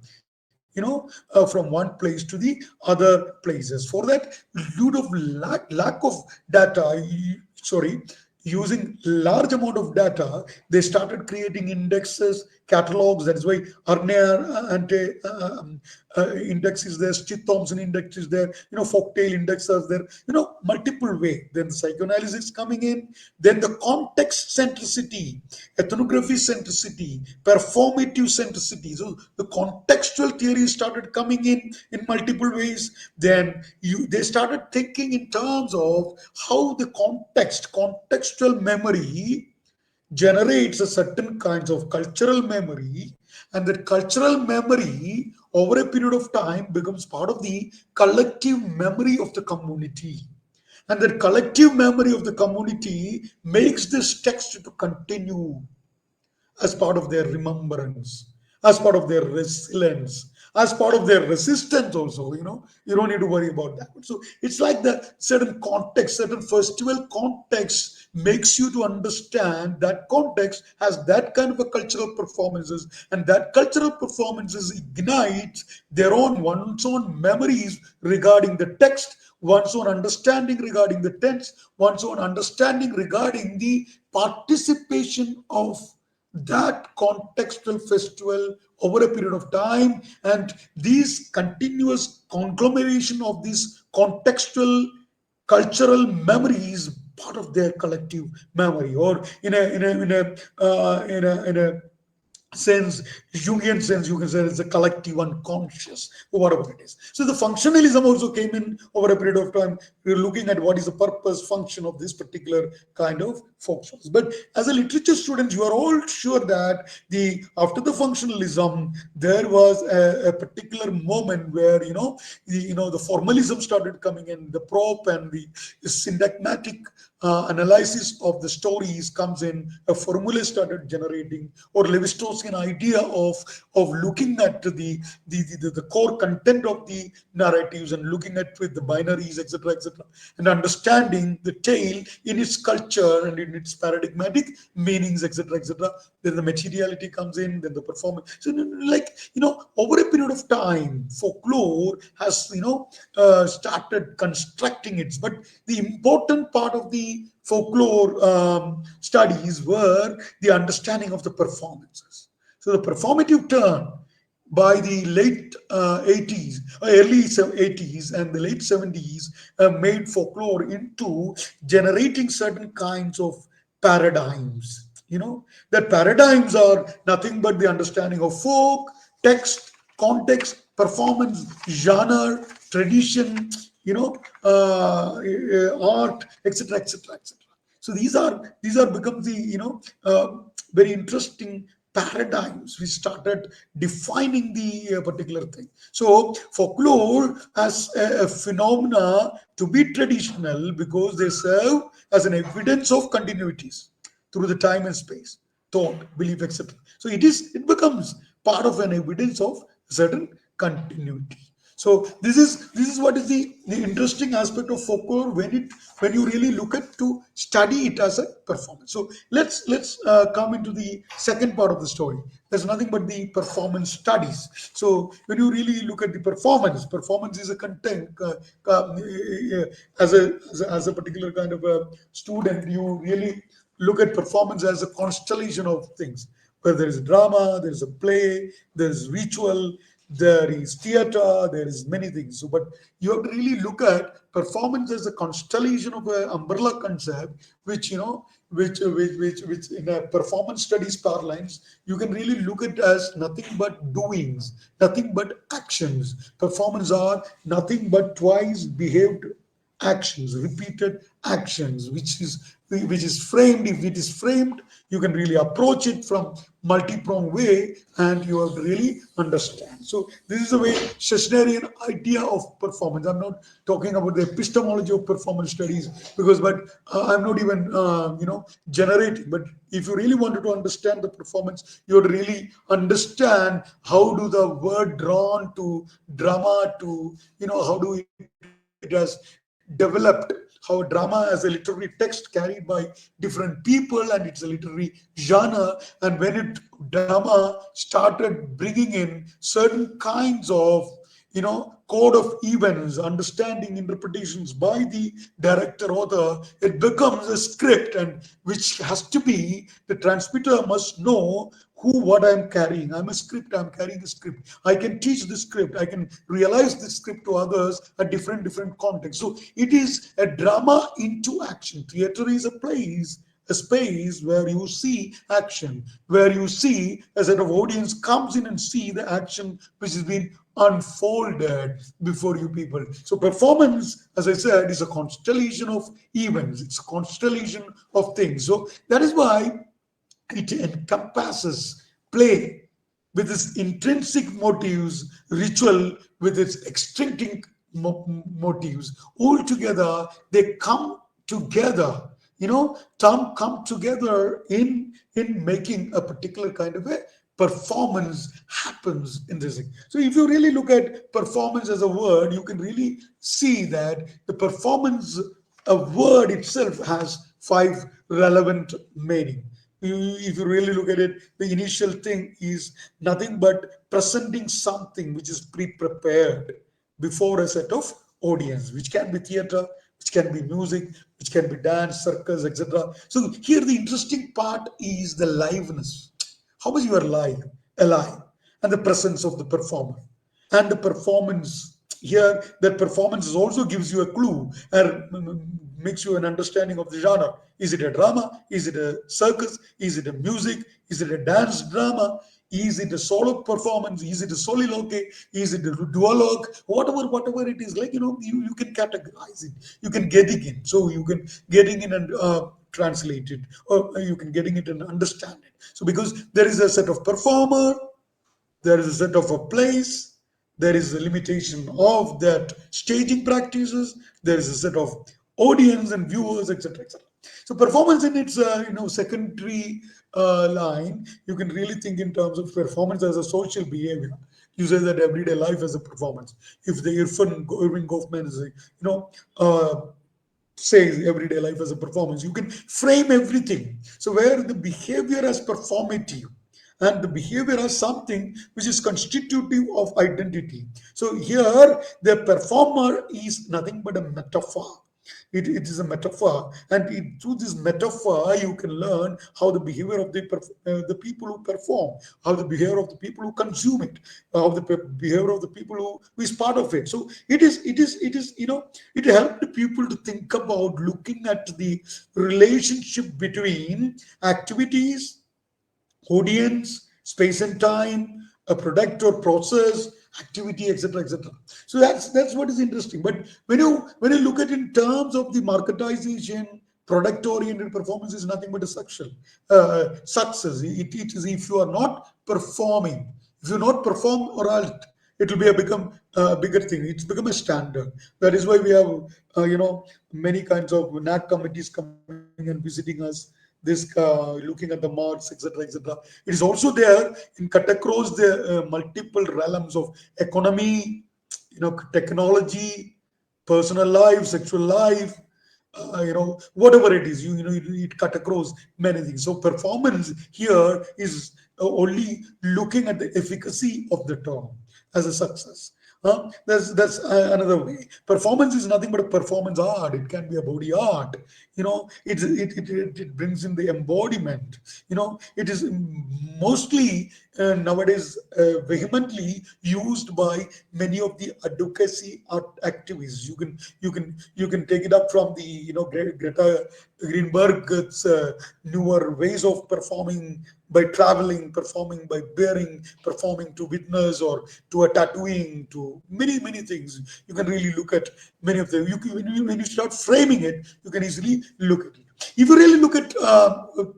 from one place to the other places. For that, due of lack of data, sorry, using large amount of data, they started creating indexes, catalogs. That is why Arne ante index is there, Stith Thompson index is there, folktale index is there, multiple way. Then the psychoanalysis coming in, then the context centricity, ethnography centricity, performative centricity. So the contextual theory started coming in multiple ways. Then they started thinking in terms of how the contextual memory generates a certain kinds of cultural memory, and that cultural memory over a period of time becomes part of the collective memory of the community, and that collective memory of the community makes this text to continue as part of their remembrance, as part of their resilience, as part of their resistance also. You don't need to worry about that. So it's like the certain context, certain festival context makes you to understand that context has that kind of a cultural performances, and that cultural performances ignite their one's own memories regarding the text, one's own understanding regarding the text, one's own understanding regarding the participation of that contextual festival over a period of time. And these continuous conglomeration of these contextual cultural memories part of their collective memory, or in a sense, Jungian sense, you can say it's a collective unconscious, or whatever it is. So the functionalism also came in over a period of time. We're looking at what is the purpose, function of this particular kind of folk songs. But as a literature student, you are all sure that the after the functionalism, there was a particular moment where the formalism started coming in, the Prof and the syntagmatic analysis of the stories comes in, a formula started generating, or Levi-Straussian idea of looking at the core content of the narratives and looking at with the binaries, etc., and understanding the tale in its culture and in its paradigmatic meanings, etc. Then the materiality comes in, then the performance. So over a period of time, folklore has started constructing it. But the important part of the folklore studies were the understanding of the performances. So the performative turn by the late 80s, early 80s and the late 70s made folklore into generating certain kinds of paradigms. That paradigms are nothing but the understanding of folk, text, context, performance, genre, tradition, art, etc. So these are become the very interesting paradigms. We started defining the particular thing. So folklore as a phenomena to be traditional because they serve as an evidence of continuities through the time and space, thought, belief, etc. So it becomes part of an evidence of certain continuity. So this is what is the interesting aspect of folklore when you really look at to study it as a performance. So let's come into the second part of the story. There's nothing but the performance studies. So when you really look at the performance is a content as a particular kind of a student. You really look at performance as a constellation of things, where there is drama, there is a play, there is ritual, there is theater, there is many things. So, but you have to really look at performance as a constellation of an umbrella concept, which which in a performance studies parlance, you can really look at as nothing but doings, nothing but actions. Performance are nothing but twice behaved actions, repeated actions, which is framed. If it is framed, you can really approach it from multi-pronged way, and you have to really understand. So this is a way Shashnerian idea of performance. I'm not talking about the epistemology of performance studies, because but I'm not even generating. But if you really wanted to understand the performance, you have to really understand how do the word drawn to drama to how do it has developed, how drama as a literary text carried by different people, and it's a literary genre. And when drama started bringing in certain kinds of code of events, understanding, interpretations by the director author, it becomes a script, and which has to be, the transmitter must know what I'm carrying. I'm a script, I'm carrying a script. I can teach the script, I can realize the script to others at different contexts. So it is a drama into action. Theater is a space where you see action, where you see a set of audience comes in and see the action which has been unfolded before you people. So performance, as I said, is a constellation of events. It's a constellation of things. So that is why it encompasses play with its intrinsic motives, ritual with its extrinsic motives. All together, they come together. Come together in making a particular kind of a performance happens in this thing. So if you really look at performance as a word, you can really see that the performance, a word itself, has 5 relevant meaning. If you really look at it, the initial thing is nothing but presenting something which is pre-prepared before a set of audience, which can be theater, which can be music, which can be dance, circus, etc. So here the interesting part is the liveness. How much you are alive, and the presence of the performer. And the performance here, that performance also gives you a clue and makes you an understanding of the genre. Is it a drama? Is it a circus? Is it a music? Is it a dance drama? Is it a solo performance? Is it a soliloquy? Is it a duologue? Whatever it is, you can categorize it. You can getting in. So you can getting in and translate it, or you can getting it and understand it. So because there is a set of performer, there is a set of a place, there is a limitation of that staging practices, there is a set of audience and viewers, etc., etc. So performance in its secondary line, you can really think in terms of performance as a social behavior. You say that everyday life as a performance. If the Irving Goffman is says everyday life as a performance, you can frame everything. So where the behavior as performative, and the behavior as something which is constitutive of identity. So here the performer is nothing but a metaphor. It is a metaphor, and through this metaphor you can learn how the behavior of the people who perform, how the behavior of the people who consume it, how the behavior of the people who is part of it. So it helped people to think about looking at the relationship between activities, audience, space and time, a product or process, activity, etc., etc. So that's what is interesting. But when you look at in terms of the marketization, product-oriented performance is nothing but a success. It is if you are not performing, if you not perform or else it will become a bigger thing. It's become a standard. That is why we have many kinds of NAC committees coming and visiting us. This looking at the marks, etc., etc. It is also there in cut across the multiple realms of economy, technology, personal life, sexual life, whatever it is, it cut across many things. So performance here is only looking at the efficacy of the term as a success. That's another way. Performance is nothing but a performance art. It can be a body art. It brings in the embodiment. It is mostly nowadays vehemently used by many of the advocacy art activists. You can take it up from the Greta Greenberg's newer ways of performing, by traveling, performing by bearing, performing to witness, or to a tattooing, to many things. You can really look at many of them. When you start framing it, you can easily look at it. If you really look at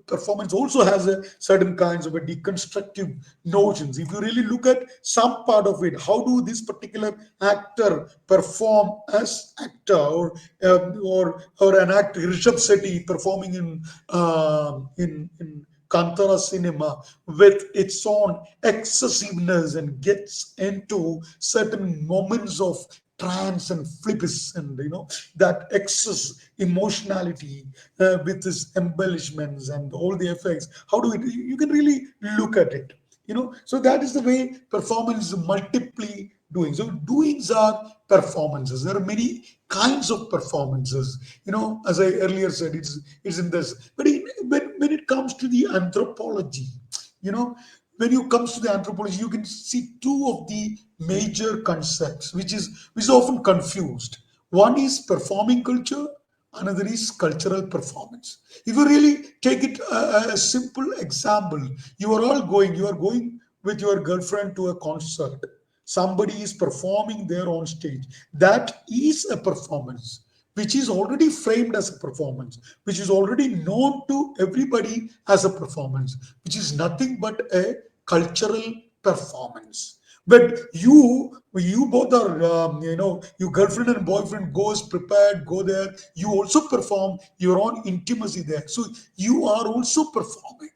performance, also has a certain kinds of a deconstructive notions. If you really look at some part of it, how do this particular actor perform as actor, or an actor, Rishabh Shetty performing in Kantara cinema with its own excessiveness, and gets into certain moments of trance and flips, and that excess emotionality with its embellishments and all the effects. How do you can really look at it, so that is the way performance is multiply doing. So doings are performances. There are many kinds of performances, as I earlier said, it's in this. But when it comes to the anthropology, when you comes to the anthropology, you can see two of the major concepts which is often confused. One is performing culture, another is cultural performance. If you really take it a simple example, you are going with your girlfriend to a concert. Somebody is performing there on stage. That is a performance which is already framed as a performance, which is already known to everybody as a performance, which is nothing but a cultural performance. But you both are, your girlfriend and boyfriend goes prepared, go there. You also perform your own intimacy there. So you are also performing.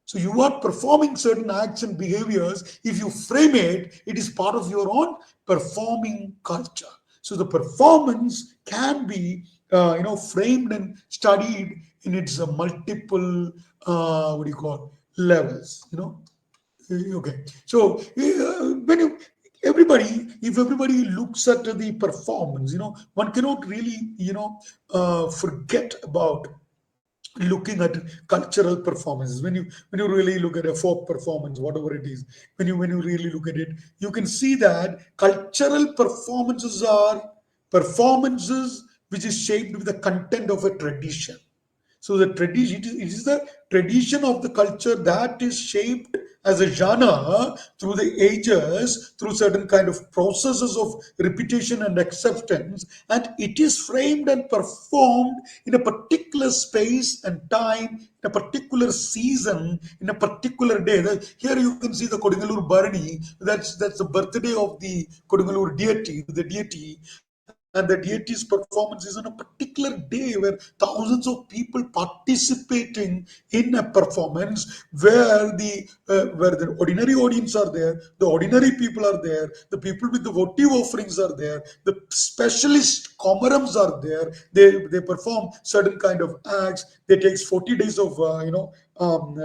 So you are performing certain acts and behaviors. If you frame it, it is part of your own performing culture. So the performance can be, framed and studied in its multiple, what do you call, levels. Okay. So when if everybody looks at the performance, one cannot really, forget about looking at cultural performances. When you really look at a folk performance, whatever it is, when you really look at it, you can see that cultural performances are performances which is shaped with the content of a tradition. So the tradition, it is the tradition of the culture that is shaped as a genre through the ages, through certain kind of processes of repetition and acceptance, and it is framed and performed in a particular space and time, in a particular season, in a particular day. Here you can see the Kodingalur Bharani. That's the birthday of the Kodingalur deity, and the deity's performance is on a particular day where thousands of people participating in a performance, where the ordinary audience are there, the ordinary people are there, the people with the votive offerings are there, the specialist commorums are there. They perform certain kind of acts. They takes 40 days of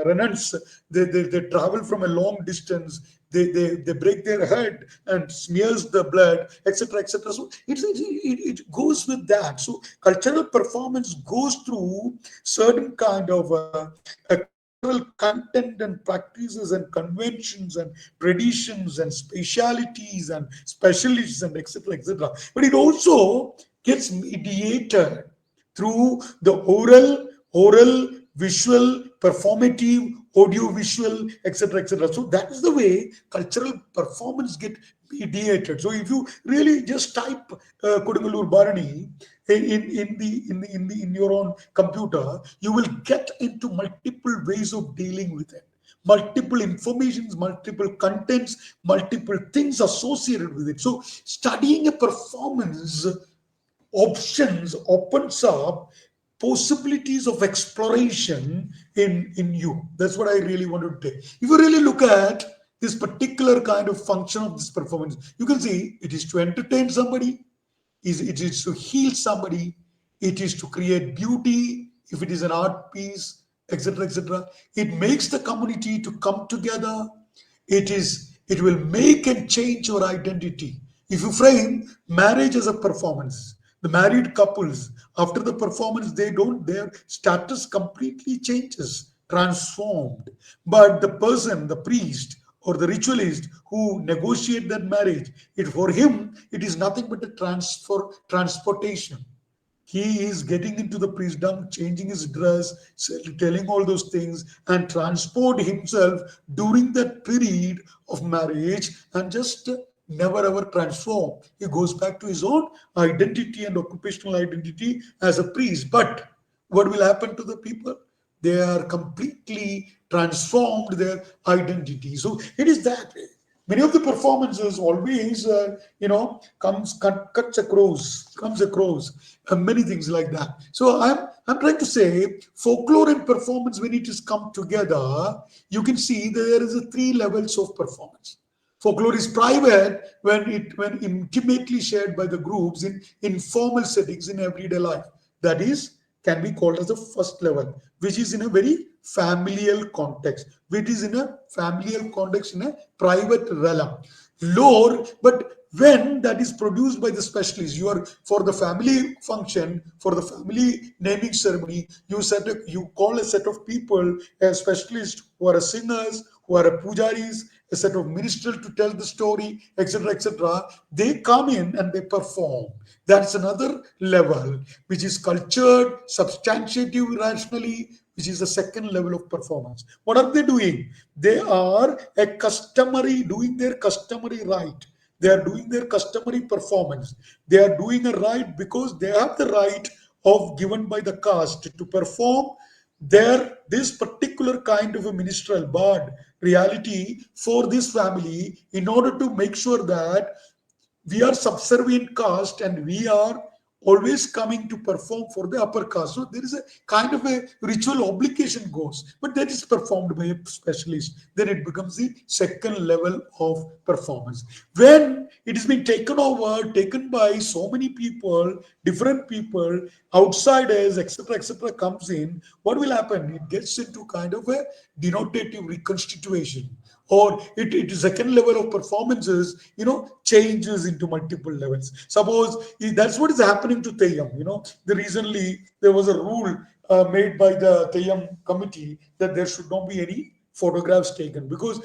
renance. They travel from a long distance. They break their head and smears the blood, etc., etc. So it goes with that. So cultural performance goes through certain kind of a cultural content and practices and conventions and traditions and specialities and specialists and etc., etc. But it also gets mediated through the oral, visual, performative, audio, visual, etc., etc. So that is the way cultural performance get mediated. So if you really just type Kodingalur Bharani in your own computer, you will get into multiple ways of dealing with it. Multiple informations, multiple contents, multiple things associated with it. So studying a performance options opens up possibilities of exploration in you. That's what I really wanted to take. If you really look at this particular kind of function of this performance. You can see it is to entertain somebody, it is to heal somebody, it is to create beauty, if it is an art piece, etc., etc. It makes the community to come together. It will make and change your identity. If you frame marriage as a performance, the married couples, after the performance, their status completely changes, transformed. But the person, the priest or the ritualist who negotiate that marriage, for him, it is nothing but a transportation. He is getting into the priestdom, changing his dress, telling all those things, and transport himself during that period of marriage, and just never ever transform. He goes back to his own identity and occupational identity as a priest. But what will happen to the people? They are completely transformed their identity. So it is that way. Many of the performances always, comes across many things like that. So I'm trying to say, folklore and performance, when it is come together, you can see there is a 3 levels of performance. Folklore is private when intimately shared by the groups in informal settings in everyday life. That is, can be called as the first level, which is in a very familial context, which is in a familial context in a private realm. Lower, but when that is produced by the specialist, you are for the family function, for the family naming ceremony, you call a set of people, a specialist who are singers, who are pujaris, a set of minstrels to tell the story, etc., etc. They come in and they perform. That's another level, which is cultured, substantiative rationally, which is the second level of performance. What are they doing? They are doing their customary rite. They are doing their customary performance. They are doing a rite because they have the right of given by the caste to perform this particular kind of a minstrel bard reality for this family, in order to make sure that we are subservient caste and we are always coming to perform for the upper caste. So there is a kind of a ritual obligation goes, but that is performed by a specialist. Then it becomes the second level of performance. When it has been taken by so many people, different people, outsiders, etc., comes in, what will happen? It gets into kind of a denotative reconstitution, or it is second level of performances, changes into multiple levels. Suppose that's what is happening to Theyyam. Recently there was a rule made by the Theyyam committee that there should not be any photographs taken, because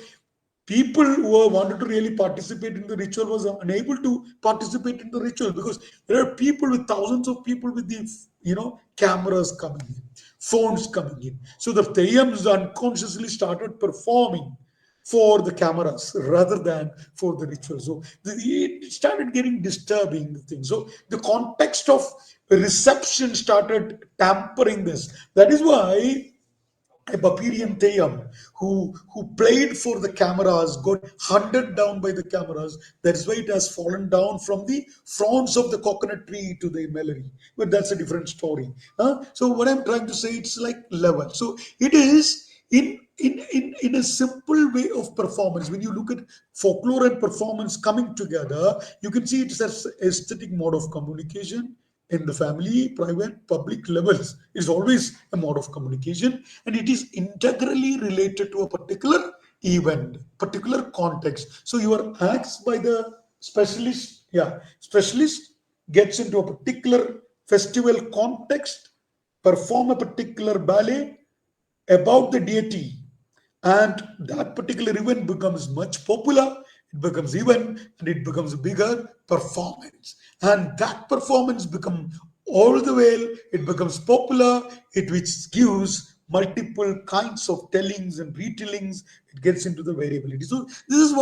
people who wanted to really participate in the ritual was unable to participate in the ritual, because there are people with thousands of people with the cameras coming in, phones coming in. So the Theyyams unconsciously started performing for the cameras rather than for the ritual. So it started getting disturbing things. So the context of reception started tampering this. That is why a Bapirian Theyyam who played for the cameras got hunted down by the cameras. That's why it has fallen down from the fronds of the coconut tree to the melody. But that's a different story. So what I'm trying to say, it's like level. So it is in a simple way of performance. When you look at folklore and performance coming together, you can see it's an aesthetic mode of communication in the family, private, public levels. It's always a mode of communication, and it is integrally related to a particular event, particular context. So you are asked by the specialist, specialist gets into a particular festival context, perform a particular ballet about the deity, and that particular event becomes much popular, it becomes event, and it becomes a bigger performance, and that performance becomes all the way, it becomes popular, which gives multiple kinds of tellings and retellings. It gets into the variability. So this is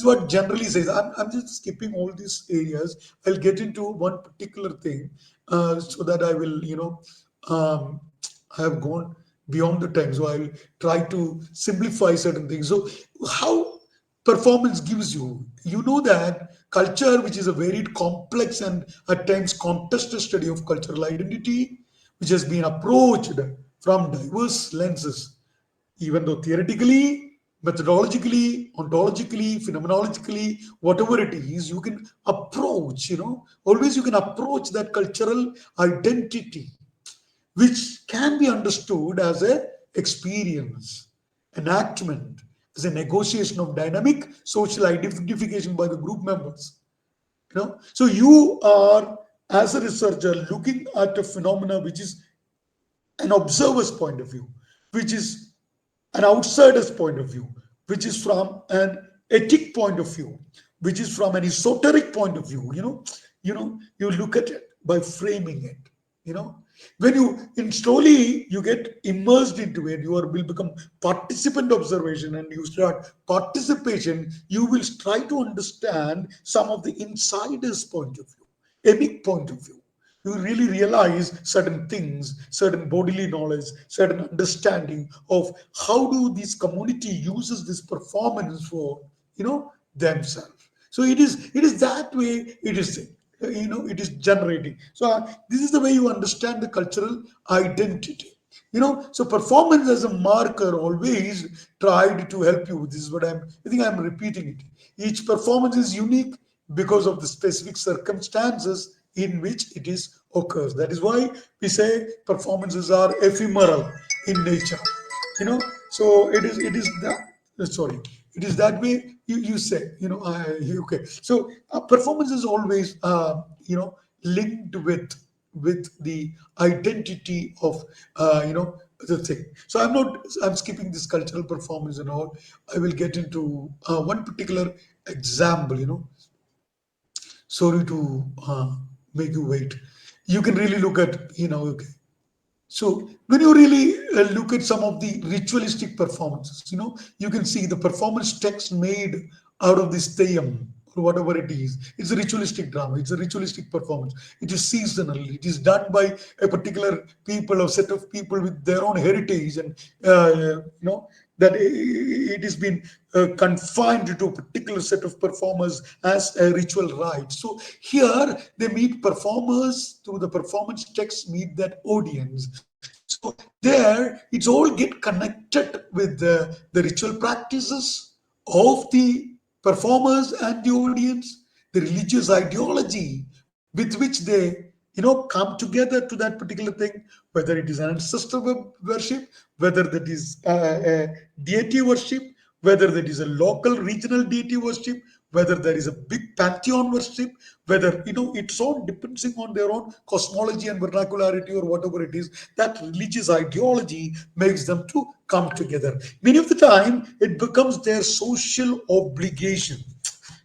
what generally says. I'm just skipping all these areas. I'll get into one particular thing, so that I will I have gone beyond the time, so I'll try to simplify certain things. So how performance gives that culture, which is a varied, complex, and at times contested study of cultural identity, which has been approached from diverse lenses. Even though theoretically methodologically, ontologically, phenomenologically, whatever it is, you can approach, always you can approach that cultural identity, which can be understood as a experience, enactment, as a negotiation of dynamic social identification by the group members. So you are, as a researcher, looking at a phenomena which is an observer's point of view, which is an outsider's point of view, which is from an ethic point of view, which is from an esoteric point of view. You look at it by framing it. When slowly you get immersed into it, will become participant observation, and you start participation, you will try to understand some of the insider's point of view, emic point of view. You really realize certain things, certain bodily knowledge, certain understanding of how do this community uses this performance for, themselves. So it is that way it is, it is generating. So this is the way you understand the cultural identity. So performance as a marker always tried to help you. This is what I think I'm repeating it. Each performance is unique because of the specific circumstances in which it is occurs. That is why we say performances are ephemeral in nature. So it is that. Sorry, it is that way. You say. Okay. So performance is always linked with the identity of the thing. So I'm skipping this cultural performance and all. I will get into one particular example. Sorry to make you wait. You can really look at, okay. So when you really look at some of the ritualistic performances, you can see the performance text made out of this Theyyam or whatever it is. It's a ritualistic drama. It's a ritualistic performance. It is seasonal. It is done by a particular people or set of people with their own heritage, and that it has been confined to a particular set of performers as a ritual rite. So here they meet performers through the performance text, meet that audience. So there it's all get connected with the ritual practices of the performers and the audience, the religious ideology with which they come together to that particular thing, whether it is an ancestor worship, whether that is a deity worship, whether that is a local regional deity worship, whether there is a big pantheon worship, whether it's all depending on their own cosmology and vernacularity or whatever it is, that religious ideology makes them to come together. Many of the time it becomes their social obligation.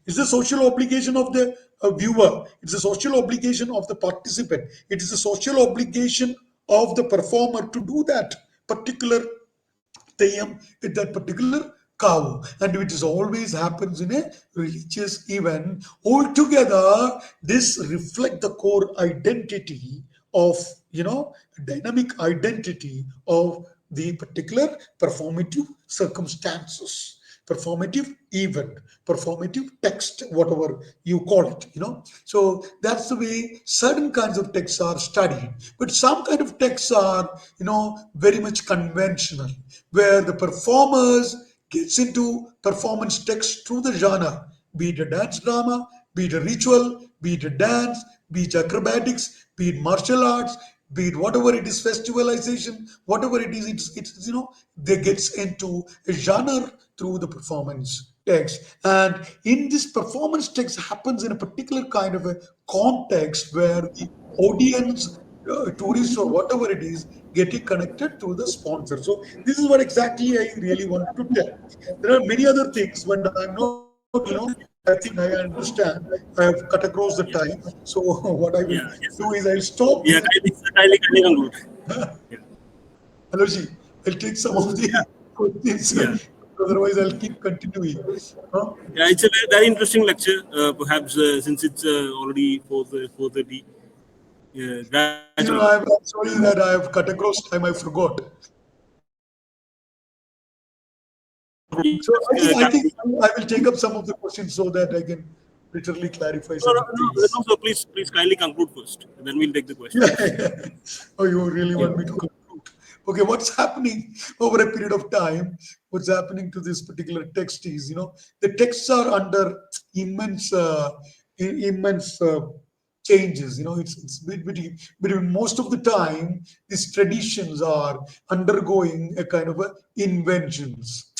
It's the social obligation of the viewer. It's a social obligation of the participant. It is a social obligation of the performer to do that particular Theyyam at that particular cow. And it is always happens in a religious event. Altogether, this reflects the core identity of, dynamic identity of the particular performative circumstances, performative event, performative text, whatever you call it. So that's the way certain kinds of texts are studied. But some kind of texts are very much conventional, where the performers gets into performance text through the genre, be it a dance drama, be it a ritual, be it a dance, be it acrobatics, be it martial arts, be it whatever it is, festivalization, whatever it is, it's they gets into a genre through the performance text. And in this performance text happens in a particular kind of a context where the audience, tourists or whatever it is, getting connected to the sponsor. So this is what exactly I really wanted to tell. There are many other things, but I'm not, I think I understand. I have cut across the time. So what I will do is I'll stop. Yeah, kindly conclude. Aloysius, I'll take some of the questions. Otherwise, I'll keep continuing. Yeah, it's a very interesting lecture. Perhaps since it's already 4:30. I'm sorry that I have cut across time. I forgot. So I think I will take up some of the questions so that I can literally clarify some things. So please kindly conclude first, and then we'll take the question. Oh, you really want me to conclude? Okay, what's happening over a period of time? What's happening to this particular text is, the texts are under immense, immense changes. It's between most of the time, these traditions are undergoing a kind of inventions.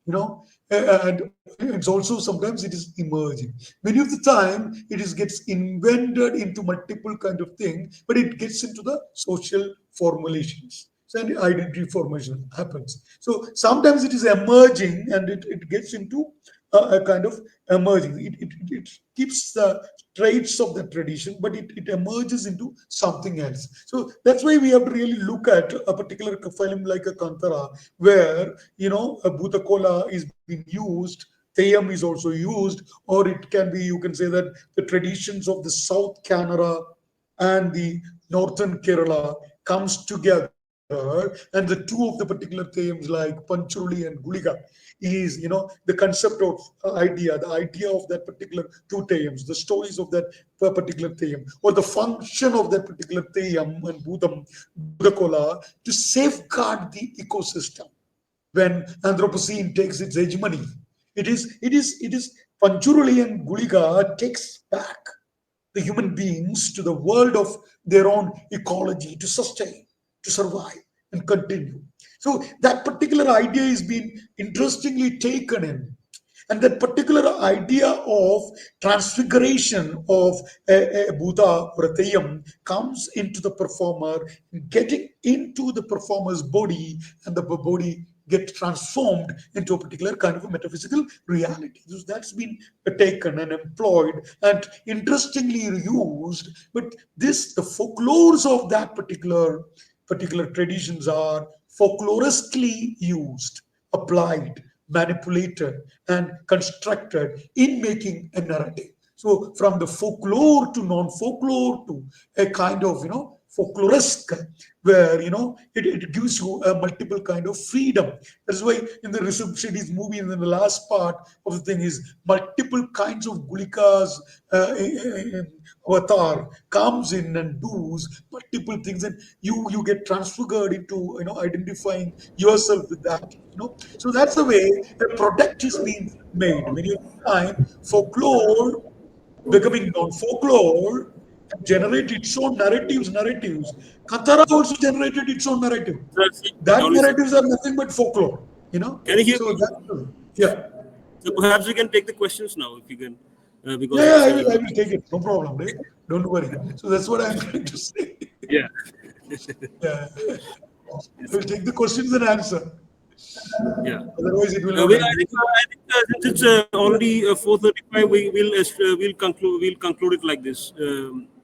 And it's also sometimes it is emerging. Many of the time, it is gets invented into multiple kind of thing, but it gets into the social formulations. So an identity formation happens. So sometimes it is emerging and it gets into a kind of emerging. It keeps the traits of the tradition, but it emerges into something else. So that's why we have to really look at a particular film like a Kantara, where a Bhutakola is being used, Theyyam is also used, or it can be, you can say that the traditions of the South Canara and the Northern Kerala comes together, and the two of the particular themes like Panchuruli and Gulika is, the concept of the idea of that particular two themes, the stories of that particular theme, or the function of that particular theme and Bhudakola to safeguard the ecosystem when Anthropocene takes its hegemony. It is Panchuruli and Gulika takes back the human beings to the world of their own ecology to sustain, to survive, and continue. So that particular idea is being interestingly taken in. And that particular idea of transfiguration of a Buddha or a Theyyam comes into the performer, getting into the performer's body, and the body get transformed into a particular kind of a metaphysical reality. So that's been taken and employed and interestingly used. But the folklores of that particular traditions are folkloristically used, applied, manipulated, and constructed in making a narrative. So from the folklore to non-folklore to a kind of folkloresque, where it gives you a multiple kind of freedom. That's why in the Rishabh Shetty's movie, in the last part of the thing is multiple kinds of Gulikas avatar comes in and does multiple things, and you get transfigured into identifying yourself with that. So that's the way a product is being made. Many of the time, folklore becoming non-folklore generate its own narratives. Katara also generated its own narrative. That narratives are nothing but folklore, Can you hear So me? that's, yeah. So perhaps we can take the questions now, if you can, because Yeah, I will take it. No problem, right? Don't worry. So that's what I'm trying to say. yeah. Yeah. I will take the questions and answer. Yeah. Otherwise, it will not Well, end. I think since it's already 4:35, we'll conclude it like this,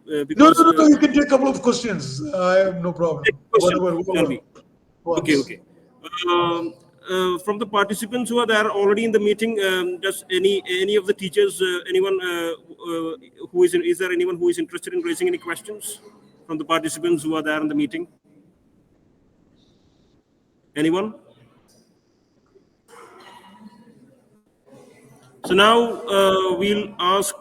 No, because no, no, no. You can take a couple of questions. I have no problem. question, Whatever, shall whoever we? Okay, wants. okay. From the participants who are there already in the meeting, does any of the teachers, anyone who is there anyone who is interested in raising any questions from the participants who are there in the meeting? Anyone? So now we'll ask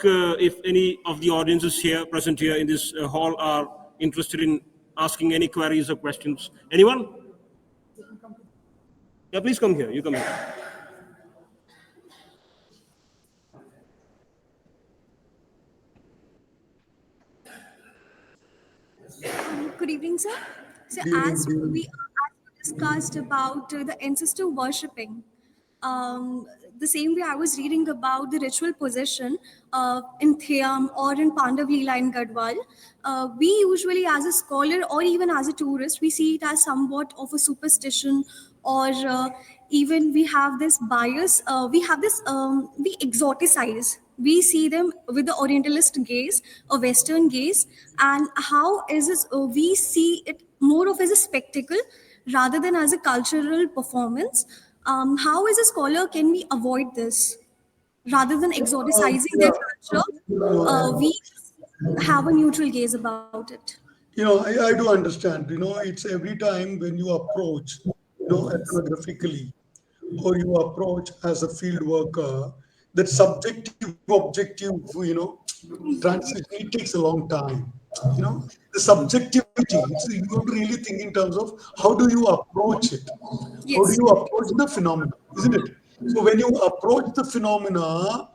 if any of the audiences here, present here in this hall, are interested in asking any queries or questions. Anyone? Yeah, please come here. You come here. Good evening, sir. So, Good evening, as good evening. we discussed about the ancestor worshipping, um, the same way I was reading about the ritual possession in Theam or in Pandav Leela in Gadwal, we usually, as a scholar or even as a tourist, we see it as somewhat of a superstition, or even we have this bias. We exoticize. We see them with the Orientalist gaze, a Western gaze, and how is this? We see it more of as a spectacle rather than as a cultural performance. How, as a scholar, can we avoid this? Rather than exoticizing their Yeah. culture, we have a neutral gaze about it. I do understand. It's every time when you approach, ethnographically, or you approach as a field worker, that subjective objective, transition, it takes a long time. the subjectivity. So you have to really think in terms of how do you approach it? How do Yes. you approach the phenomena, isn't it? So when you approach the phenomena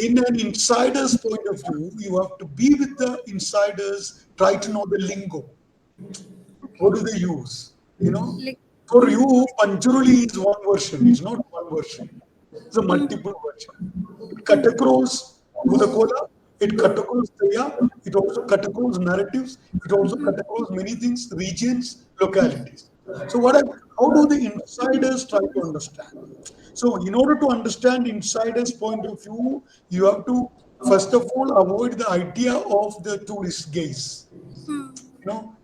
in an insider's point of view, you have to be with the insiders, try to know the lingo. What do they use? You know, Like, for you, Pancharuli is one version. It's not one version. It's a multiple version. It cut across Budakola, it cut across Teya, it also cut across narratives, it also cut across many things, regions, localities. So how do the insiders try to understand? So in order to understand insiders' point of view, you have to first of all avoid the idea of the tourist gaze,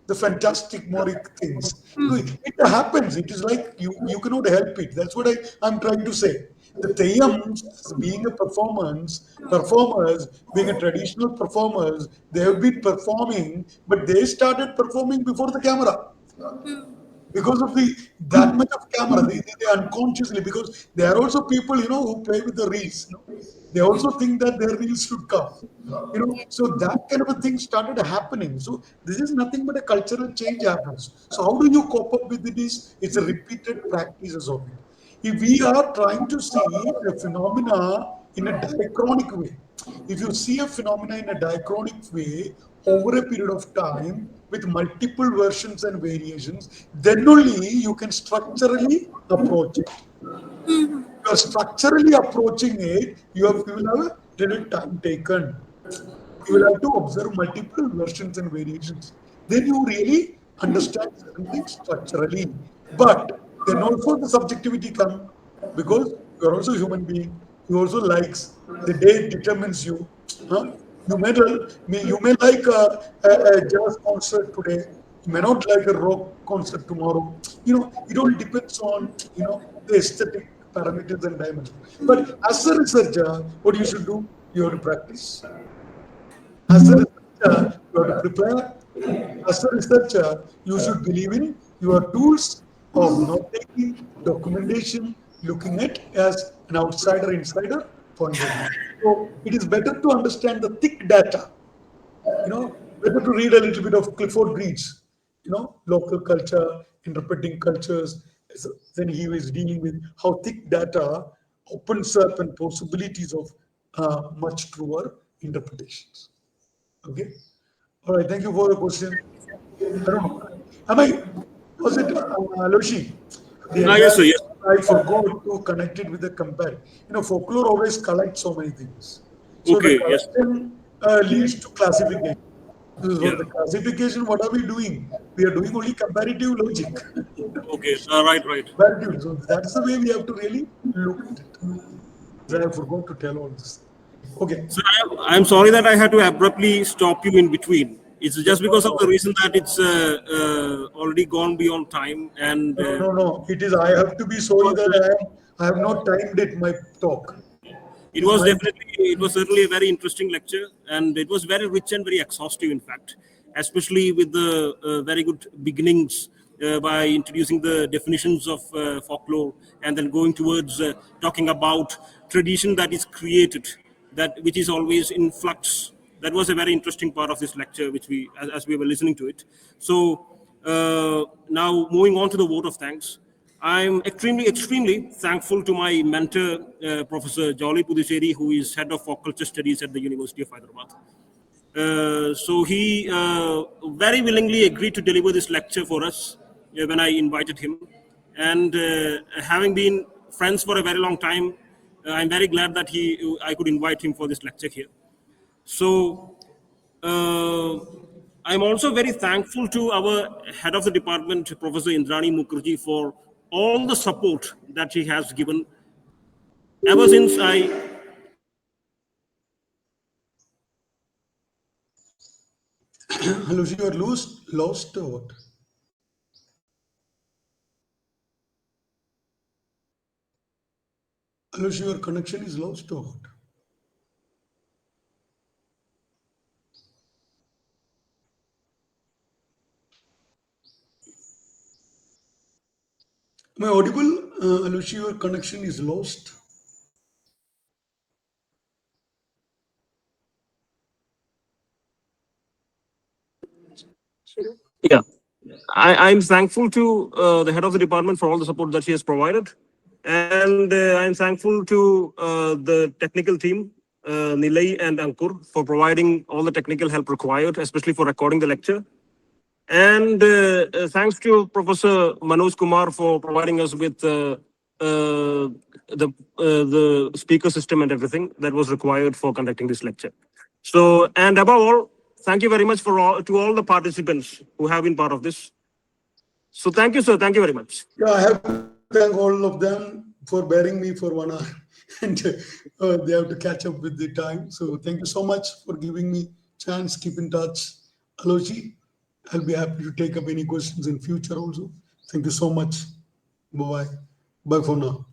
the fantastic moric things. So it happens. It is like you cannot help it. That's what I'm trying to say. The Theyyams, being a performers, being a traditional performers, they have been performing, but they started performing before the camera because of the that much of camera. They unconsciously, because there are also people who play with the reels. They also think that their reels should come. So that kind of a thing started happening. So this is nothing but a cultural change happens. So how do you cope up with it? It's a repeated practices of it. If we are trying to see a phenomena in a diachronic way, if you see a phenomena in a diachronic way over a period of time with multiple versions and variations, then only you can structurally approach it. You are structurally approaching it, you will have a little time taken. You will have to observe multiple versions and variations. Then you really understand certain things structurally. But then also the subjectivity come, because you are also a human being. You also likes. The day determines you. Huh? You may like a jazz concert today. You may not like a rock concert tomorrow. It all depends on the aesthetic parameters and dimensions. But as a researcher, what you should do, you have to practice. As a researcher, you have to prepare. As a researcher, you should believe in your tools of note taking, documentation, looking at as an outsider, insider point of view. So it is better to understand the thick data, better to read a little bit of Clifford Reed's, local culture, interpreting cultures. So then he was dealing with how thick data opens up and possibilities of much truer interpretations. Okay. All right. Thank you for the question. I don't know. Was it Aloysius? The Yes, sir. entire, Yes. I forgot to connect it with the compare. Folklore always collects so many things. So the Okay. Yes. collection leads to classification. So Yeah. for the classification, what are we doing? We are doing only comparative logic. Okay. Right. Right. Comparative. So that's the way we have to really look at it. So I forgot to tell all this. Okay. So I'm sorry that I had to abruptly stop you in between. It's No, just no, because of no. the reason that it's already gone beyond time, and No, no, no. It is. I have to be sorry that I have not timed it. My talk. it It is was my. it was certainly a very interesting lecture, and it was very rich and very exhaustive, in fact, especially with the very good beginnings by introducing the definitions of folklore, and then going towards talking about tradition that is created, that which is always in flux. That was a very interesting part of this lecture, which as we were listening to it. So now moving on to the vote of thanks. I'm extremely thankful to my mentor, Professor Jolly Puthussery, who is head of folk culture studies at the University of Hyderabad. So he very willingly agreed to deliver this lecture for us when I invited him. And having been friends for a very long time, I'm very glad that I could invite him for this lecture here. So uh, I'm also very thankful to our head of the department, Professor Indrani Mukherji, for all the support that he has given ever since I. Hello, you are lost or what? Hello, your connection is lost or what? Am I audible? Hello, your connection is lost. Yeah, I'm thankful to the head of the department for all the support that she has provided. And I'm thankful to the technical team, Nilay and Ankur, for providing all the technical help required, especially for recording the lecture. And thanks to Professor Manoj Kumar for providing us with the speaker system and everything that was required for conducting this lecture. So, and above all, thank you very much to all the participants who have been part of this. So thank you, sir. Thank you very much. Yeah, I have to thank all of them for bearing me for 1 hour, and they have to catch up with the time. So thank you so much for giving me chance. Keep in touch, Aloysius. I'll be happy to take up any questions in future also. Thank you so much. Bye bye. Bye for now.